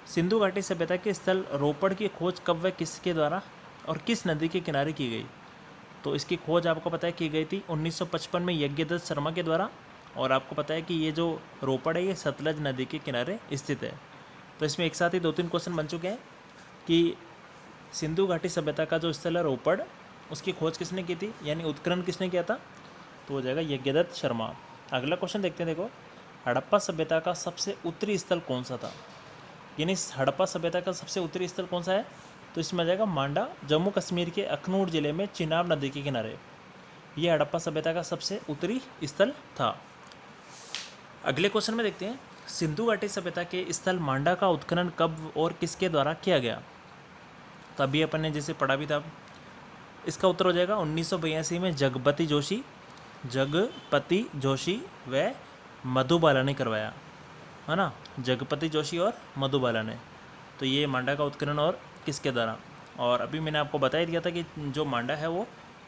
सिंधु घाटी सभ्यता के स्थल रोपड़ की खोज कब व किसके द्वारा और किस नदी के किनारे की गई? तो इसकी खोज आपको पता है की गई थी 1955 में यज्ञदत्त शर्मा के द्वारा, और आपको पता है कि ये जो रोपड़ है ये सतलज नदी के किनारे स्थित है। तो इसमें एक साथ ही 2-3 क्वेश्चन बन चुके हैं कि सिंधु घाटी सभ्यता का जो स्थल है रोपड़, उसकी खोज किसने की थी, यानी उत्खनन किसने किया था? तो हो जाएगा यज्ञदत्त शर्मा। अगला क्वेश्चन देखते हैं, देखो हड़प्पा सभ्यता का सबसे उत्तरी स्थल कौन सा था? यानी हड़प्पा सभ्यता का सबसे उत्तरी स्थल कौन सा है? तो इसमें आ जाएगा मांडा, जम्मू कश्मीर के अखनूर जिले में चिनाब नदी के किनारे। ये हड़प्पा सभ्यता का सबसे उत्तरी स्थल था। अगले क्वेश्चन में देखते हैं, सिंधु घाटी सभ्यता के स्थल मांडा का उत्खनन कब और किसके द्वारा किया गया? तो अभी अपन ने जैसे पढ़ा भी था, इसका उत्तर हो जाएगा 1982 में जगपति जोशी व मधुबाला ने करवाया, है ना, जगपति जोशी और मधुबाला ने। तो ये मांडा का उत्खनन और किसके द्वारा? और अभी मैंने आपको बता ही दिया था कि जो मांडा है वो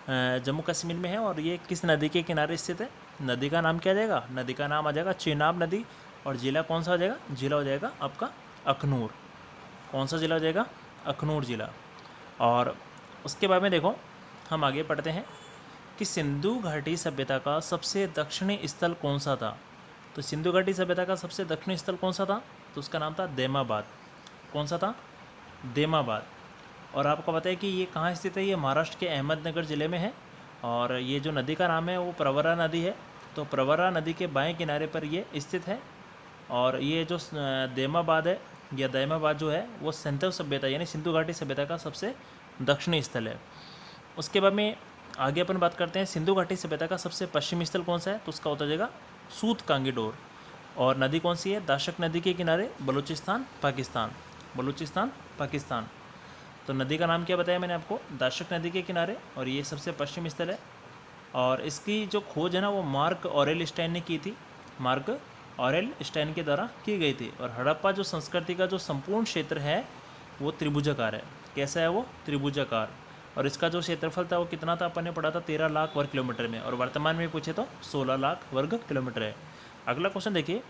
जम्मू कश्मीर में है, और ये किस नदी के किनारे स्थित है? नदी का नाम क्या आ जाएगा? नदी का नाम आ जाएगा चेनाब नदी, और जिला कौन सा हो जाएगा? जिला हो जाएगा आपका अखनूर। कौन सा जिला हो जाएगा? अखनूर जिला। और उसके बाद में देखो हम आगे पढ़ते हैं कि सिंधु घाटी सभ्यता का सबसे दक्षिणी स्थल कौन सा था? तो सिंधु घाटी सभ्यता का सबसे दक्षिणी स्थल कौन सा था? तो उसका नाम था दैमाबाद। कौन सा था? दैमाबाद। और आपको पता है कि ये कहाँ स्थित है? ये महाराष्ट्र के अहमदनगर ज़िले में है, और ये जो नदी का नाम है वो प्रवरा नदी है। तो प्रवरा नदी के बाएं किनारे पर ये स्थित है, और ये जो दैमाबाद है या दैमाबाद जो है वो सिंधु सभ्यता यानी सिंधु घाटी सभ्यता का सबसे दक्षिणी स्थल है। उसके बाद में आगे अपन बात करते हैं, सिंधु घाटी सभ्यता का सबसे पश्चिमी स्थल कौन सा है? तो उसका उत्तर जाएगा सूत कांगीडोर। और नदी कौन सी है? दाशक नदी के किनारे, बलूचिस्तान, पाकिस्तान। तो नदी का नाम क्या बताया मैंने आपको? दाशक नदी के किनारे, और ये सबसे पश्चिमी स्थल है। और इसकी जो खोज है ना वो मार्क ऑरेल स्टाइन ने की थी, मार्क ऑरेल स्टाइन के द्वारा की गई थी। और हड़प्पा जो संस्कृति का जो संपूर्ण क्षेत्र है वो त्रिभुजाकार है। कैसा है वो? त्रिभुजाकार। और इसका जो क्षेत्रफल था वो कितना था? अपन ने पढ़ा था 13 लाख वर्ग किलोमीटर में, और वर्तमान में पूछे तो 16 लाख वर्ग किलोमीटर है। अगला क्वेश्चन देखिए,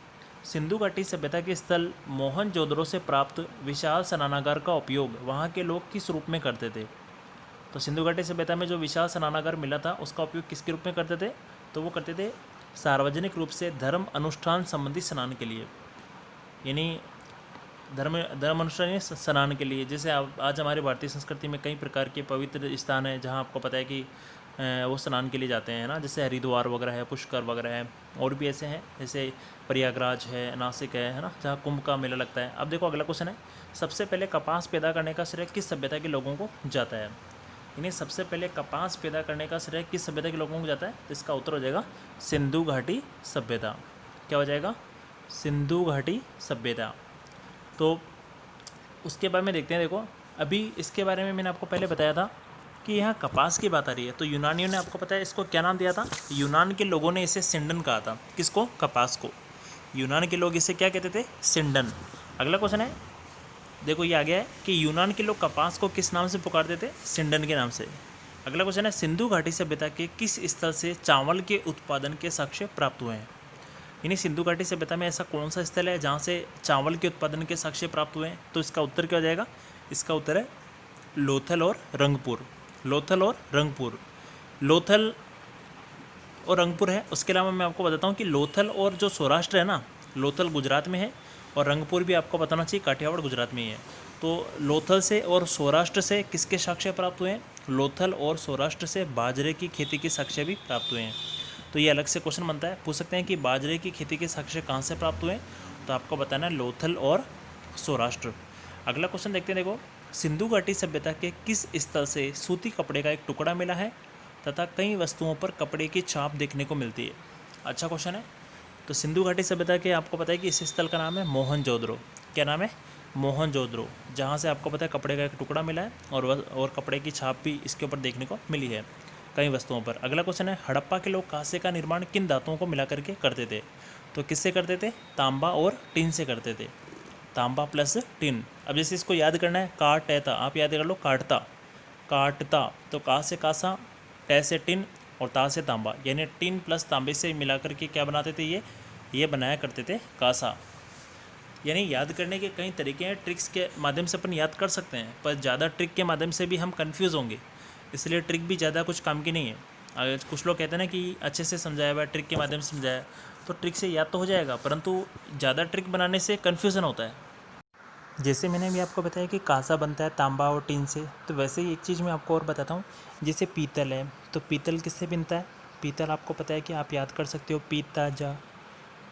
सिंधु घाटी सभ्यता के स्थल मोहनजोदड़ो से प्राप्त विशाल स्नानागार का उपयोग वहाँ के लोग किस रूप में करते थे? तो सिंधु घाटी सभ्यता में जो विशाल स्नानागार मिला था उसका उपयोग किसके रूप में करते थे? तो वो करते थे सार्वजनिक रूप से धर्म अनुष्ठान संबंधी स्नान के लिए, यानी धर्म अनुष्ठान स्नान के लिए। जैसे आज हमारे भारतीय संस्कृति में कई प्रकार के पवित्र स्थान हैं जहाँ आपको पता है कि वो स्नान के लिए जाते हैं ना, जैसे हरिद्वार वगैरह है, पुष्कर वगैरह है, और भी ऐसे हैं जैसे प्रयागराज है, नासिक है ना, जहाँ कुंभ का मेला लगता है। अब देखो अगला क्वेश्चन है, सबसे पहले कपास पैदा करने का श्रेय किस सभ्यता के लोगों को जाता है? यानी सबसे पहले कपास पैदा करने का श्रेय किस सभ्यता के लोगों को जाता है? तो इसका उत्तर हो जाएगा सिंधु घाटी सभ्यता। क्या हो जाएगा? सिंधु घाटी सभ्यता। तो उसके बाद में देखते हैं, देखो अभी इसके बारे में मैंने आपको पहले बताया था कि यहाँ कपास की बात आ रही है, तो यूनानियों ने आपको पता है इसको क्या नाम दिया था? यूनान के लोगों ने इसे सिंडन कहा था। किसको? कपास को। यूनान के लोग इसे क्या कहते थे? सिंडन। अगला क्वेश्चन है, देखो ये आ गया है कि यूनान के लोग कपास को किस नाम से पुकारते थे? सिंडन के नाम से। अगला क्वेश्चन है, सिंधु घाटी सभ्यता के किस स्थल से चावल के उत्पादन के साक्ष्य प्राप्त हुए हैं? यानी सिंधु घाटी सभ्यता में ऐसा कौन सा स्थल है जहाँ से चावल के उत्पादन के साक्ष्य प्राप्त हुए हैं? तो इसका उत्तर क्या हो जाएगा? इसका उत्तर है लोथल और रंगपुर। लोथल और रंगपुर। लोथल और रंगपुर है। उसके अलावा मैं आपको बताता हूँ कि लोथल और जो सौराष्ट्र है ना, लोथल गुजरात में है और रंगपुर भी आपको बताना चाहिए काठियावाड़ गुजरात में ही है। तो लोथल से और सौराष्ट्र से किसके साक्ष्य प्राप्त हुए हैं? लोथल और सौराष्ट्र से बाजरे की खेती के साक्ष्य भी प्राप्त हुए हैं। तो ये अलग से क्वेश्चन बनता है, पूछ सकते हैं कि बाजरे की खेती के साक्ष्य कहाँ से प्राप्त हुए हैं? तो आपको बताना है लोथल और सौराष्ट्र। अगला क्वेश्चन देखते हैं। देखो, सिंधु घाटी सभ्यता के किस स्थल से सूती कपड़े का एक टुकड़ा मिला है तथा कई वस्तुओं पर कपड़े की छाप देखने को मिलती है? अच्छा क्वेश्चन है। तो सिंधु घाटी सभ्यता के आपको पता है कि इस स्थल का नाम है मोहनजोदड़ो। क्या नाम है? मोहनजोदड़ो, जहाँ से आपको पता है कपड़े का एक टुकड़ा मिला है और कपड़े की छाप भी इसके ऊपर देखने को मिली है कई वस्तुओं पर। अगला क्वेश्चन है, हड़प्पा के लोग कांसे का निर्माण किन धातुओं को मिला करके करते थे? तो किससे करते थे? तांबा और टिन से करते थे। तांबा प्लस टिन। अब जैसे इसको याद करना है, काटता, आप याद कर लो, काटता, काटता, तो का से कासा, टे से टिन और ता से तांबा, यानी टिन प्लस तांबे से मिला करके क्या बनाते थे? ये बनाया करते थे कासा। यानी याद करने के कई तरीके हैं, ट्रिक्स के माध्यम से अपन याद कर सकते हैं, पर ज़्यादा ट्रिक के माध्यम से भी हम कंफ्यूज होंगे, इसलिए ट्रिक भी ज़्यादा कुछ काम की नहीं है। अगर कुछ लोग कहते हैं ना कि अच्छे से समझाया हुआ, ट्रिक के माध्यम से समझाया, तो ट्रिक से याद तो हो जाएगा, परंतु ज़्यादा ट्रिक बनाने से कन्फ्यूज़न होता है। जैसे मैंने भी आपको बताया कि कांसा बनता है तांबा और टीन से, तो वैसे ही एक चीज़ मैं आपको और बताता हूँ। जैसे पीतल है, तो पीतल किससे बनता है? पीतल आपको पता है कि आप याद कर सकते हो, पीताजा,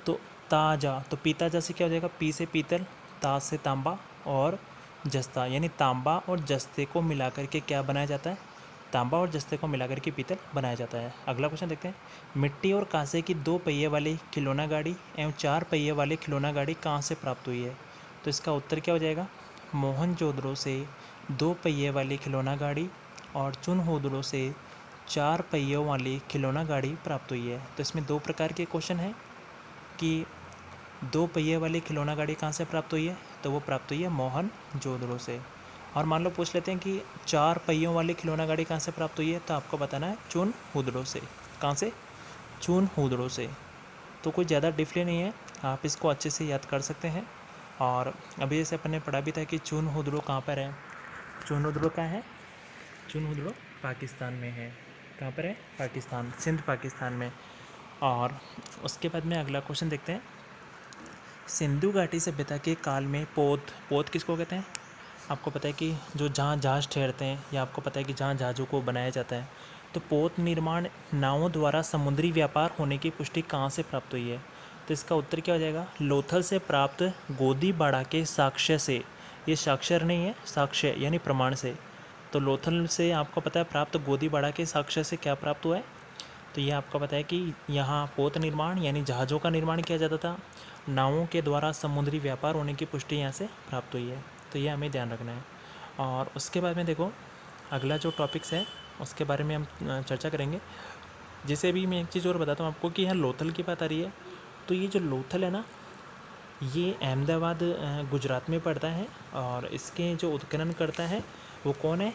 तो ताजा, तो पीताजा से क्या हो जाएगा? पी से पीतल, ता से तांबा और जस्ता, यानी तांबा और जस्ते को मिला करके क्या बनाया जाता है? तांबा और जस्ते को मिला करके पीतल बनाया जाता है। अगला क्वेश्चन देखते हैं। मिट्टी और कांसे की 2 पहिए वाली खिलौना गाड़ी एवं 4 पहिए वाली खिलौना गाड़ी कहाँ से प्राप्त हुई है? तो इसका उत्तर क्या हो जाएगा? मोहनजोदड़ो से 2 पहिए वाली खिलौना गाड़ी और चुनहोदड़ो से 4 पहियों वाली खिलौना गाड़ी प्राप्त हुई है। तो इसमें 2 प्रकार के क्वेश्चन हैं कि 2 पहिए वाली खिलौना गाड़ी कहाँ से प्राप्त हुई है? तो वो प्राप्त हुई है मोहनजोदड़ो से। और मान लो पूछ लेते हैं कि 4 पहियों वाली खिलौना गाड़ी कहाँ से प्राप्त हुई है? तो आपको बताना है चुनहोदड़ो से। कहाँ से? चुनहोदड़ो से। तो कोई ज़्यादा डिफरेंट नहीं है, आप इसको अच्छे से याद कर सकते हैं। और अभी जैसे अपन ने पढ़ा भी था कि चुनहोदड़ो कहाँ पर है? चुनहोदड़ो कहाँ है? चुनहोदड़ो पाकिस्तान में है। कहाँ पर है? पाकिस्तान, सिंध पाकिस्तान में। और उसके बाद में अगला क्वेश्चन देखते हैं। सिंधु घाटी सभ्यता के काल में पोत किसको कहते हैं? आपको पता है कि जो जहाँ जहाज़ ठहरते हैं, या आपको पता है कि जहाँ जहाज़ों को बनाया जाता है, तो पोत निर्माण नावों द्वारा समुद्री व्यापार होने की पुष्टि कहाँ से प्राप्त हुई है? तो इसका उत्तर क्या हो जाएगा? लोथल से प्राप्त गोदीबाड़ा के साक्ष्य से। ये साक्षर नहीं है, साक्ष्य यानी प्रमाण से। तो लोथल से आपको पता है प्राप्त गोदीबाड़ा के साक्ष्य से क्या प्राप्त हुआ है? तो ये आपको पता है कि यहाँ पोत निर्माण यानी जहाज़ों का निर्माण किया जाता था, नावों के द्वारा समुद्री व्यापार होने की पुष्टि यहाँ से प्राप्त हुई है। तो ये हमें ध्यान रखना है। और उसके बाद में देखो, अगला जो टॉपिक्स है उसके बारे में हम चर्चा करेंगे। जैसे अभी मैं एक चीज़ और बताता हूँ आपको कि यहाँ लोथल की बात आ रही है, तो ये जो लोथल है ना, ये अहमदाबाद गुजरात में पड़ता है, और इसके जो उत्खनन करता है वो कौन है?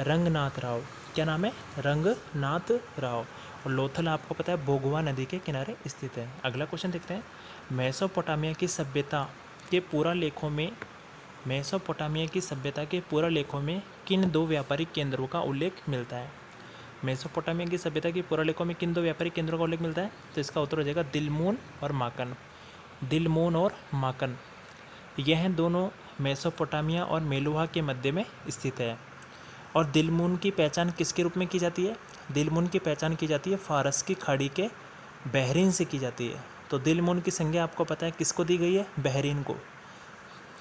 रंगनाथ राव। क्या नाम है? रंगनाथ राव। और लोथल आपको पता है भोगवा नदी के किनारे स्थित है। अगला क्वेश्चन देखते हैं। मेसोपोटामिया की सभ्यता के पुरालेखों में किन 2 व्यापारिक केंद्रों का उल्लेख मिलता है? मेसोपोटामिया की सभ्यता के पुरालेखों में किन 2 व्यापारिक केंद्रों का उल्लेख मिलता है? तो इसका उत्तर हो जाएगा दिलमून और माकन। दिलमून और माकन, यह दोनों मेसोपोटामिया और मेलुहा के मध्य में स्थित है। और दिलमून की पहचान किसके रूप में की जाती है? दिलमून की पहचान की जाती है फारस की खाड़ी के बहरीन से की जाती है। तो दिलमून की संज्ञा आपको पता है किसको दी गई है? बहरीन को।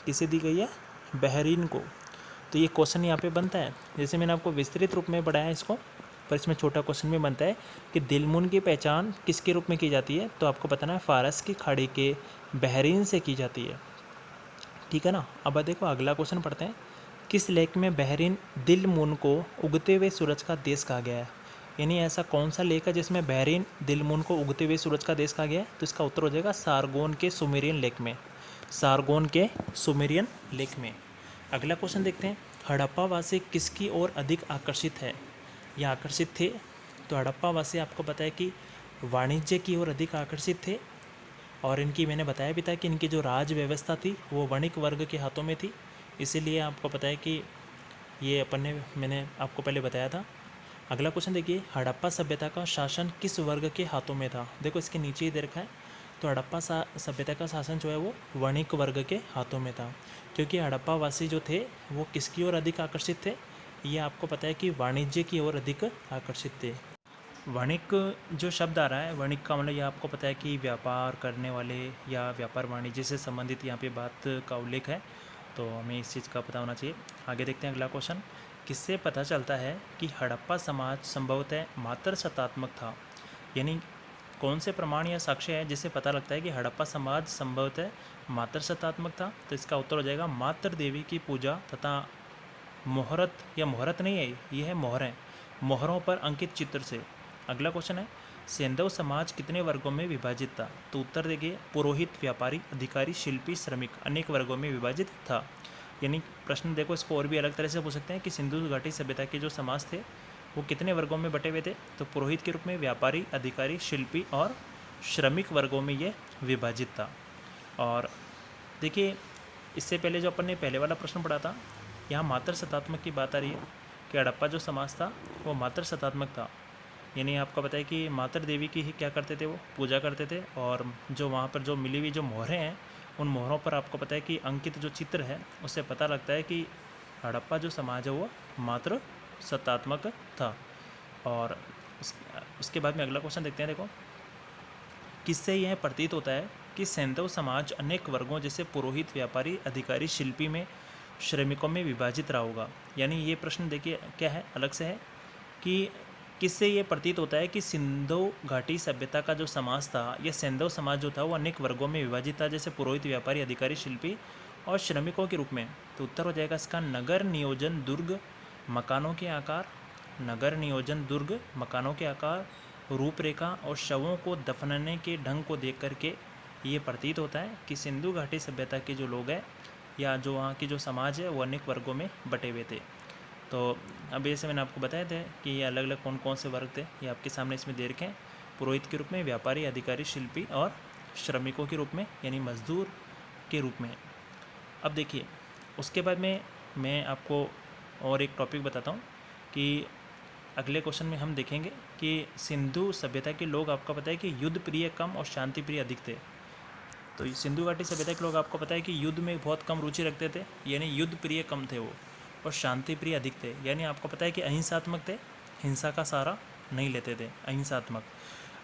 किसे दी गई है? बहरीन को। तो ये क्वेश्चन यहाँ पे बनता है, जैसे मैंने आपको विस्तृत रूप में पढ़ाया है इसको, पर इसमें छोटा क्वेश्चन में बनता है कि दिलमून की पहचान किसके रूप में की जाती है? तो आपको बताना है फारस की खाड़ी के बहरीन से की जाती है। ठीक है ना। अब देखो अगला क्वेश्चन पढ़ते हैं। किस लेख में बहरीन दिलमून को उगते हुए सूरज का देश कहा गया है? यानी ऐसा कौन सा लेख है जिसमें बहरीन दिलमून को उगते हुए सूरज का देश कहा गया है? तो इसका उत्तर हो जाएगा सारगोन के सुमेरियन लेख में। सारगोन के सुमेरियन लेख में। अगला क्वेश्चन देखते हैं। हड़प्पावासी किसकी ओर अधिक आकर्षित है या आकर्षित थे? तो हड़प्पावासी आपको पता है कि वाणिज्य की ओर अधिक आकर्षित थे, और इनकी मैंने बताया भी था कि इनकी जो राज व्यवस्था थी वो वणिक वर्ग के हाथों में थी। इसीलिए आपको पता है कि ये मैंने आपको पहले बताया था। अगला क्वेश्चन देखिए, हड़प्पा सभ्यता का शासन किस वर्ग के हाथों में था? देखो इसके नीचे ही दे रखा है। तो हड़प्पा सभ्यता का शासन जो है वो वणिक वर्ग के हाथों में था, क्योंकि हड़प्पा वासी जो थे वो किसकी ओर अधिक आकर्षित थे? ये आपको पता है कि वाणिज्य की ओर अधिक आकर्षित थे। वणिक जो शब्द आ रहा है, वणिक का मतलब ये आपको पता है कि व्यापार करने वाले या व्यापार वाणिज्य से संबंधित यहाँ पे बात का उल्लेख है, तो हमें इस चीज़ का पता होना चाहिए। आगे देखते हैं अगला क्वेश्चन, किससे पता चलता है कि हड़प्पा समाज संभवतः मातृ सत्तात्मक था? यानी कौन से प्रमाण या साक्ष्य है जिससे पता लगता है कि हड़प्पा समाज संभवतः मातृ सत्तात्मक था? तो इसका उत्तर हो जाएगा मातृ देवी की पूजा तथा मोहरत, या मोहरत नहीं है, ये है मोहरें, मोहरों पर अंकित चित्र से। अगला क्वेश्चन है, सेंधव समाज कितने वर्गों में विभाजित था? तो उत्तर देखिए, पुरोहित, व्यापारी, अधिकारी, शिल्पी, श्रमिक, अनेक वर्गों में विभाजित था। यानी प्रश्न देखो इसको और भी अलग तरह से पूछ सकते हैं कि सिंधु घाटी सभ्यता के जो समाज थे वो कितने वर्गों में बटे हुए थे? तो पुरोहित के रूप में, व्यापारी, अधिकारी, शिल्पी और श्रमिक वर्गों में ये विभाजित था। और देखिए इससे पहले जो अपन ने पहले वाला प्रश्न पढ़ा था, यहाँ मातृ सत्तात्मक की बात आ रही है कि हड़प्पा जो समाज था वो मातृ सत्तात्मक था। यानी आपको पता है कि मातृ देवी की ही क्या करते थे, वो पूजा करते थे। और जो वहाँ पर जो मिली हुई जो मोहरें हैं, उन मोहरों पर आपको पता है कि अंकित जो चित्र है उससे पता लगता है कि हड़प्पा जो समाज है वो मातृ सत्तात्मक था। और उसके बाद में अगला क्वेश्चन देखते हैं। देखो, किससे यह प्रतीत होता है कि सेंधव समाज अनेक वर्गों जैसे पुरोहित, व्यापारी, अधिकारी, शिल्पी में, श्रमिकों में विभाजित रहा होगा? यानी ये प्रश्न देखिए क्या है, अलग से है कि किससे ये प्रतीत होता है कि सिंधु घाटी सभ्यता का जो समाज था, या सेंधव समाज जो था वो अनेक वर्गों में विभाजित था, जैसे पुरोहित, व्यापारी, अधिकारी, शिल्पी और श्रमिकों के रूप में? तो उत्तर हो जाएगा इसका नगर नियोजन, दुर्ग, मकानों के आकार, नगर नियोजन, दुर्ग, मकानों के आकार, रूपरेखा और शवों को दफनाने के ढंग को देख करके ये प्रतीत होता है कि सिंधु घाटी सभ्यता के जो लोग हैं या जो वहाँ की जो समाज है वो अनेक वर्गों में बटे हुए थे। तो अब जैसे मैंने आपको बताया था कि ये अलग अलग कौन कौन से वर्ग थे, ये आपके सामने इसमें दे रखे हैं। पुरोहित के रूप में, व्यापारी, अधिकारी, शिल्पी और श्रमिकों के रूप में, यानी मजदूर के रूप में। अब देखिए उसके बाद में मैं आपको और एक टॉपिक बताता हूँ कि अगले क्वेश्चन में हम देखेंगे कि सिंधु सभ्यता के लोग आपको पता है कि युद्ध प्रिय कम और शांति प्रिय अधिक थे। तो सिंधु घाटी सभ्यता के लोग आपको पता है कि युद्ध में बहुत कम रुचि रखते थे, यानी युद्ध प्रिय कम थे वो, और शांति प्रिय अधिक थे। यानी आपको पता है कि अहिंसात्मक थे, हिंसा का सहारा नहीं लेते थे, अहिंसात्मक।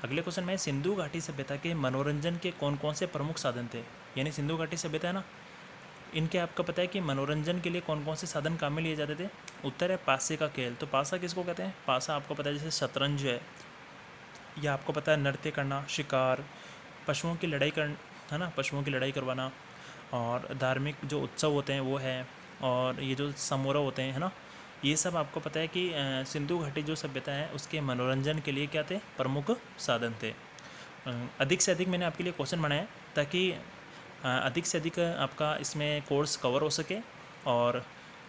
अगले क्वेश्चन में, सिंधु घाटी सभ्यता के मनोरंजन के कौन कौन से प्रमुख साधन थे? यानी सिंधु घाटी सभ्यता है ना, इनके आपको पता है कि मनोरंजन के लिए कौन कौन से साधन काम में लिए जाते थे? उत्तर है पासे का खेल। तो पासा किसको कहते हैं? पासा आपको पता है जैसे शतरंज है, या आपको पता है नृत्य करना, शिकार, पशुओं की लड़ाई कर, है ना, पशुओं की लड़ाई करवाना, और धार्मिक जो उत्सव होते हैं वो है, और ये जो समारोह होते हैं, है ना, ये सब आपको पता है कि सिंधु घाटी जो सभ्यता है उसके मनोरंजन के लिए क्या थे? प्रमुख साधन थे। अधिक से अधिक मैंने आपके लिए क्वेश्चन बनाए ताकि अधिक से अधिक आपका इसमें कोर्स कवर हो सके। और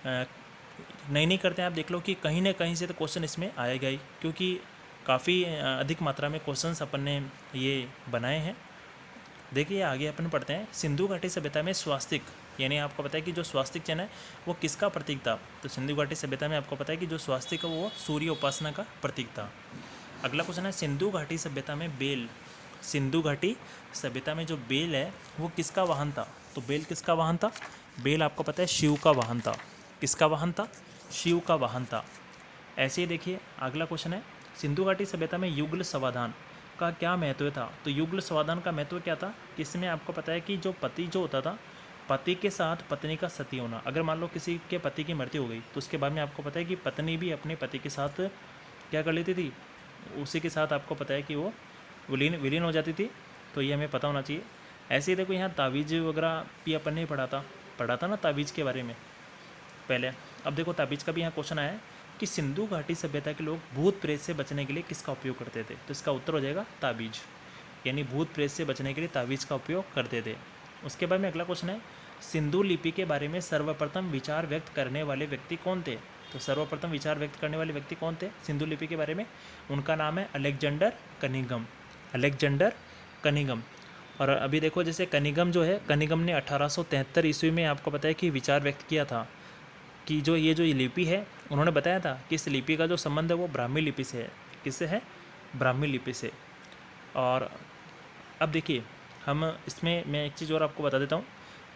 नहीं करते हैं आप देख लो कि कहीं ना कहीं से तो क्वेश्चन इसमें आएगा ही, क्योंकि काफ़ी अधिक मात्रा में क्वेश्चंस अपन ने ये बनाए हैं। देखिए आगे अपन पढ़ते हैं, सिंधु घाटी सभ्यता में स्वास्तिक, यानी आपको पता है कि जो स्वास्तिक चिन्ह है वो किसका प्रतीक था? तो सिंधु घाटी सभ्यता में आपको पता है कि जो स्वास्तिक है वो सूर्य उपासना का प्रतीक था। अगला क्वेश्चन है, सिंधु घाटी सभ्यता में बेल, सिंधु घाटी सभ्यता में जो बेल है वो किसका वाहन था? तो बेल किसका वाहन था? बेल आपको पता है शिव का वाहन था। किसका वाहन था? शिव का वाहन था। ऐसे ही देखिए अगला क्वेश्चन है, सिंधु घाटी सभ्यता में युगल समाधान का क्या महत्व था? तो युगल समाधान का महत्व क्या था? इसमें आपको पता है कि जो पति जो होता था, पति के साथ पत्नी का सती होना। अगर मान लो किसी के पति की मृत्यु हो गई तो उसके बाद में आपको पता है कि पत्नी भी अपने पति के साथ क्या कर लेती थी? उसी के साथ आपको पता है कि वो विलीन हो जाती थी। तो ये हमें पता होना चाहिए। ऐसे ही देखो यहाँ तावीज़ वगैरह भी अपन ने पढ़ा था ना तावीज़ के बारे में पहले। अब देखो तावीज़ का भी यहाँ क्वेश्चन आया है कि सिंधु घाटी सभ्यता के लोग भूत प्रेत से बचने के लिए किसका उपयोग करते थे? तो इसका उत्तर हो जाएगा तावीज़, यानी भूत प्रेत से बचने के लिए तावीज़ का उपयोग करते थे। उसके बाद में अगला क्वेश्चन है, सिंधु लिपि के बारे में सर्वप्रथम विचार व्यक्त करने वाले व्यक्ति कौन थे? तो सर्वप्रथम विचार व्यक्त करने वाले व्यक्ति कौन थे सिंधु लिपि के बारे में? उनका नाम है अलेक्जेंडर कनिंघम। Alexander Cunningham. और अभी देखो जैसे कनिगम जो है, कनिगम ने 1873 ईस्वी में आपको पता है कि विचार व्यक्त किया था कि जो ये लिपि है, उन्होंने बताया था कि इस लिपि का जो संबंध है वो ब्राह्मी लिपि से है। किससे है? ब्राह्मी लिपि से। और अब देखिए हम इसमें मैं एक चीज़ और आपको बता देता हूँ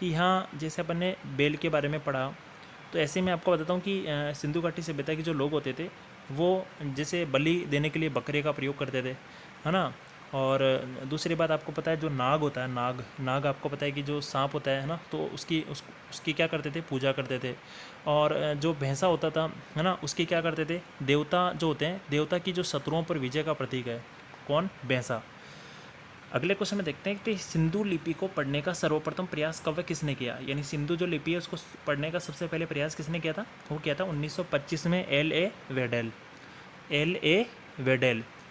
कि यहाँ जैसे अपन ने बेल के बारे में पढ़ा, तो ऐसे में आपको बताता हूँ कि सिंधु घाटी सभ्यता के जो लोग होते थे वो जैसे बलि देने के लिए बकरे का प्रयोग करते थे, है ना। और दूसरी बात आपको पता है जो नाग होता है, नाग आपको पता है कि जो सांप होता है ना, तो उसकी क्या करते थे? पूजा करते थे। और जो भैंसा होता था, है ना, उसकी क्या करते थे? देवता जो होते हैं, देवता की जो शत्रुओं पर विजय का प्रतीक है, कौन? भैंसा। अगले क्वेश्चन में देखते हैं कि सिंधु लिपि को पढ़ने का सर्वप्रथम प्रयास कब व किसने किया। यानी सिंधु जो लिपि है उसको पढ़ने का सबसे पहले प्रयास किसने किया था? वो किया था 1925 में एल.ए.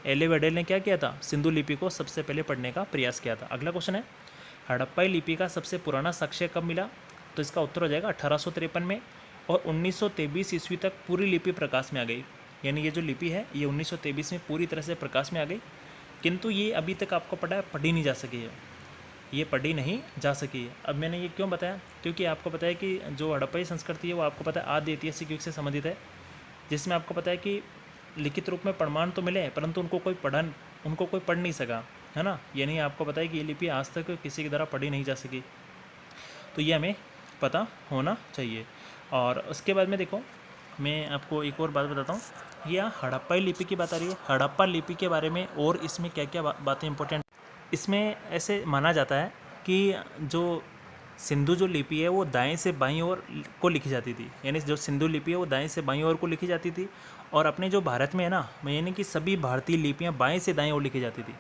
वेडेल ने क्या किया था? सिंधु लिपि को सबसे पहले पढ़ने का प्रयास किया था। अगला क्वेश्चन है, हड़प्पाई लिपि का सबसे पुराना साक्ष्य कब मिला? तो इसका उत्तर हो जाएगा 1853 में। और 1923 ईस्वी तक पूरी लिपि प्रकाश में आ गई। यानी ये जो लिपि है ये 1923 में पूरी तरह से प्रकाश में आ गई, किंतु ये अभी तक आपको पढ़ी नहीं जा सकी है, ये पढ़ी नहीं जा सकी है। अब मैंने ये क्यों बताया? क्योंकि आपको पता है कि जो हड़प्पाई संस्कृति है वो आपको पता है आदि ऐतिहासिक युग से संबंधित है, जिसमें आपको पता है कि लिखित रूप में प्रमाण तो मिले हैं परंतु उनको कोई पढ़ नहीं सका, है ना। यानी आपको पता है कि ये लिपि आज तक किसी की द्वारा पढ़ी नहीं जा सकी, तो ये हमें पता होना चाहिए। और उसके बाद में देखो मैं आपको एक और बात बताता हूँ, यह हड़प्पाई लिपि की बात आ रही है। हड़प्पा लिपि के बारे में और इसमें क्या क्या बातें इंपॉर्टेंट, इसमें ऐसे माना जाता है कि जो सिंधु जो लिपि है वो दाएं से बाईं ओर को लिखी जाती थी। यानी जो सिंधु लिपि है वो दाएं से बाईं ओर को लिखी जाती थी। और अपने जो भारत में है ना, यानी कि सभी भारतीय लिपियाँ बाएं से दाएं ओर लिखी जाती थी।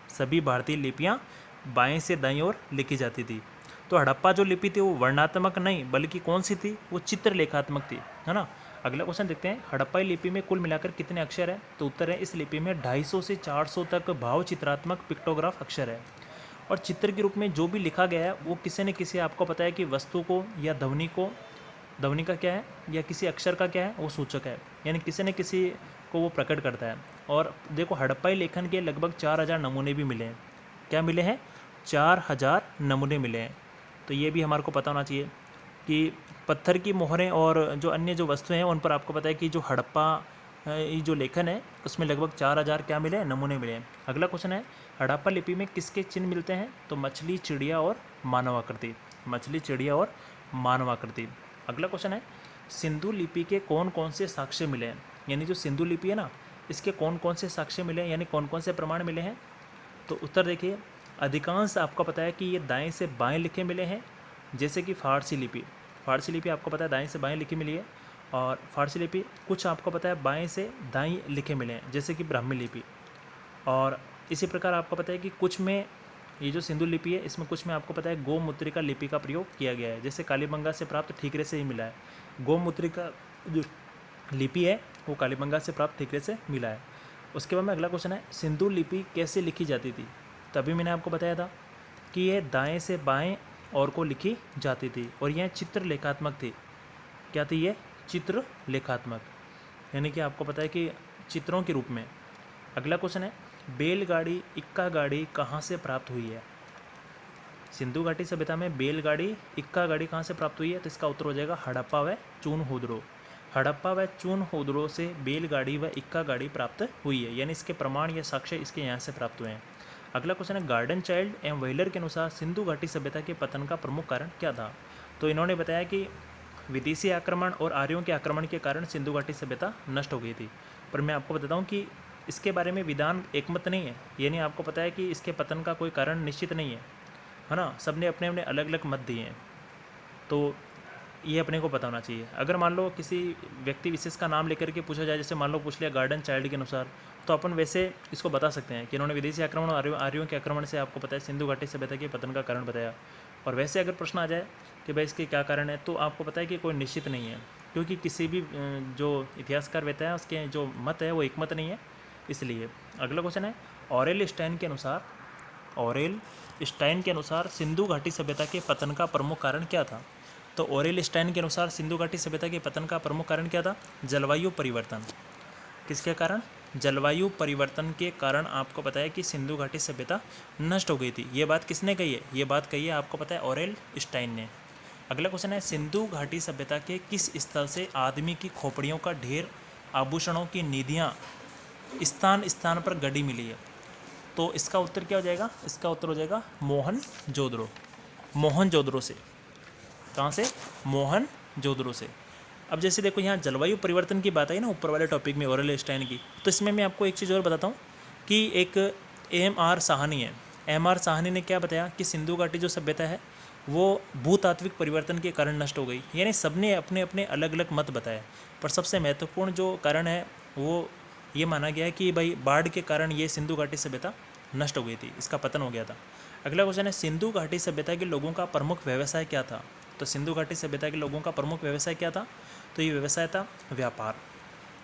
सभी भारतीय लिपियाँ बाएं से दाईं ओर लिखी जाती थी। तो हड़प्पा जो लिपि थी वो वर्णात्मक नहीं बल्कि कौन सी थी? वो चित्रलेखात्मक थी, है ना। अगला क्वेश्चन देखते हैं, हड़प्पाई लिपि में कुल मिलाकर कितने अक्षर हैं? तो उत्तर है इस लिपि में 250 से 400 तक भाव चित्रात्मक पिक्टोग्राफ अक्षर है। और चित्र के रूप में जो भी लिखा गया है वो किसी न किसी आपको पता है कि वस्तु को या ध्वनि का क्या है या किसी अक्षर का क्या है, वो सूचक है। यानी किसी न किसी को वो प्रकट करता है। और देखो हड़प्पाई लेखन के लगभग 4000 नमूने भी मिले हैं। क्या मिले हैं? 4000 नमूने मिले हैं। तो ये भी हमारे को पता होना चाहिए कि पत्थर की मोहरें और जो अन्य जो वस्तुएं हैं उन पर आपको पता है कि जो हड़प्पा ये जो लेखन है उसमें लगभग 4000 क्या मिले हैं? नमूने मिले हैं। अगला क्वेश्चन है, हड़प्पा लिपि में किसके चिन्ह मिलते हैं? तो मछली, चिड़िया और मानवाकृति। मछली, चिड़िया और मानवाकृति। अगला क्वेश्चन है, सिंधु लिपि के कौन कौन से साक्ष्य मिले हैं? यानी जो सिंधु लिपि है ना, इसके कौन कौन से साक्ष्य मिले हैं, यानी कौन कौन से प्रमाण मिले हैं? तो उत्तर देखिए, अधिकांश आपको पता है कि ये दाएं से बाएं लिखे मिले हैं। जैसे कि फारसी लिपि आपको पता है दाएं से बाएं लिखी मिली है। और फारसी लिपि कुछ आपको पता है बाएं से दाएं लिखे मिले हैं, जैसे कि ब्राह्मी लिपि। और इसी प्रकार आपको पता है कि कुछ में ये जो सिंधु लिपि है इसमें कुछ में आपको पता है गोमुद्रिका लिपि का प्रयोग किया गया है, जैसे कालीबंगा से प्राप्त ठीकरे से ही मिला है। गोमुद्रिका जो लिपि है वो कालीबंगा से प्राप्त ठीकरे से मिला है। उसके बाद में अगला क्वेश्चन है, सिंधु लिपि कैसे लिखी जाती थी? तभी मैंने आपको बताया था कि यह दाएं से बाएं ओर को लिखी जाती थी और यह चित्रलेखात्मक थी। क्या थी ये? चित्रलेखात्मक, यानी कि आपको पता है कि चित्रों के रूप में। अगला क्वेश्चन है, बैलगाड़ी, इक्का गाड़ी कहाँ से प्राप्त हुई है? सिंधु घाटी सभ्यता में बैलगाड़ी, इक्का गाड़ी कहाँ से प्राप्त हुई है? तो इसका उत्तर हो जाएगा हड़प्पा व चूनहोदरो। हड़प्पा व चूनहोदरो से बैलगाड़ी व इक्का गाड़ी प्राप्त हुई है, यानी इसके प्रमाण या साक्ष्य इसके यहाँ से प्राप्त हुए हैं। अगला क्वेश्चन है, गार्डन चाइल्ड एवं व्हीलर के अनुसार सिंधु घाटी सभ्यता के पतन का प्रमुख कारण क्या था? तो इन्होंने बताया कि विदेशी आक्रमण और आर्यों के आक्रमण के कारण सिंधु घाटी सभ्यता नष्ट हो गई थी। पर मैं आपको बताता हूँ कि इसके बारे में विधान एकमत नहीं है, यानी आपको पता है कि इसके पतन का कोई कारण निश्चित नहीं है ना। सबने अपने अपने अलग अलग मत दिए हैं, तो ये अपने को पता होना चाहिए। अगर मान लो किसी व्यक्ति विशेष का नाम लेकर के पूछा जाए, जैसे मान लो पूछ लिया गार्डन चाइल्ड के अनुसार, तो अपन वैसे इसको बता सकते हैं कि इन्होंने विदेशी आक्रमण और आर्यों के आक्रमण से आपको पता है सिंधु घाटी सभ्यता के पतन का कारण बताया। और वैसे अगर प्रश्न आ जाए कि भाई इसके क्या कारण है, तो आपको पता है कि कोई निश्चित नहीं है, क्योंकि किसी भी जो इतिहासकार रहता है उसके जो मत है वो एकमत नहीं है, इसलिए। अगला क्वेश्चन है, ऑरेल स्टाइन के अनुसार सिंधु घाटी सभ्यता के पतन का प्रमुख कारण क्या था? तो ऑरेल स्टाइन के अनुसार सिंधु घाटी सभ्यता के पतन का प्रमुख कारण क्या था? जलवायु परिवर्तन। किसके कारण? जलवायु परिवर्तन के कारण आपको पता है कि सिंधु घाटी सभ्यता नष्ट हो गई थी। ये बात किसने कही है? ये बात कही है आपको पता है ऑरेल स्टाइन ने। अगला क्वेश्चन है, सिंधु घाटी सभ्यता के किस स्थल से आदमी की खोपड़ियों का ढेर, आभूषणों की निधियाँ स्थान स्थान पर गड़ी मिली है? तो इसका उत्तर क्या हो जाएगा? इसका उत्तर हो जाएगा मोहनजोदड़ो। मोहनजोदड़ो से। कहाँ से? मोहनजोदड़ो से। अब जैसे देखो यहाँ जलवायु परिवर्तन की बात आई ना ऊपर वाले टॉपिक में ऑरेल स्टाइन की, तो इसमें मैं आपको एक चीज़ और बताता हूँ कि एक एम.आर. साहनी है। एम.आर. साहनी ने क्या बताया कि सिंधु घाटी जो सभ्यता है वो भूतात्विक परिवर्तन के कारण नष्ट हो गई। यानी सबने अपने अपने अलग अलग मत बताए, पर सबसे महत्वपूर्ण जो कारण है वो ये माना गया है कि भाई बाढ़ के कारण ये सिंधु घाटी सभ्यता नष्ट हो गई थी, इसका पतन हो गया था। अगला क्वेश्चन है, सिंधु घाटी सभ्यता के लोगों का प्रमुख व्यवसाय क्या था? तो सिंधु घाटी सभ्यता के लोगों का प्रमुख व्यवसाय क्या था? तो ये व्यवसाय था व्यापार।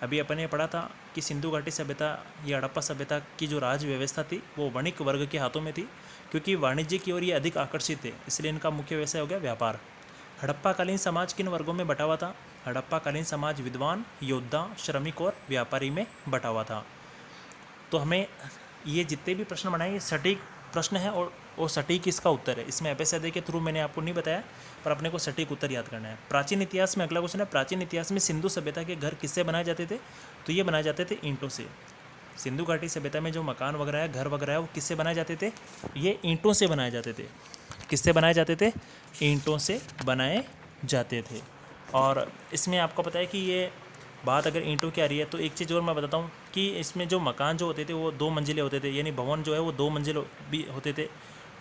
अभी अपन ने पढ़ा था कि सिंधु घाटी सभ्यता या हड़प्पा सभ्यता की जो राज व्यवस्था थी वो वणिक वर्ग के हाथों में थी, क्योंकि वाणिज्य की ओर ये अधिक आकर्षित थे, इसलिए इनका मुख्य व्यवसाय हो गया व्यापार। हड़प्पाकालीन समाज किन वर्गों में बटा हुआ था? हड़प्पाकालीन समाज विद्वान, योद्धा, श्रमिक और व्यापारी में बटा हुआ था। तो हमें ये जितने भी प्रश्न बनाए ये सटीक प्रश्न है और सटीक इसका उत्तर है। इसमें एपिसोड के थ्रू मैंने आपको नहीं बताया, पर अपने को सटीक उत्तर याद करना है। प्राचीन इतिहास में अगला क्वेश्चन है, प्राचीन इतिहास में सिंधु सभ्यता के घर किससे बनाए जाते थे? तो ये बनाए जाते थे ईंटों से। सिंधु घाटी सभ्यता में जो मकान वगैरह है, घर वगैरह है, वो किससे बनाए जाते थे? ये ईंटों से बनाए जाते थे। किससे बनाए जाते थे? ईंटों से बनाए जाते थे। और इसमें आपको पता है कि ये बात अगर ईंटों की आ रही है तो एक चीज़ और मैं बताता हूँ कि इसमें जो मकान जो होते थे वो 2 मंजिले होते थे, यानी भवन जो है वो 2 मंजिल भी होते थे।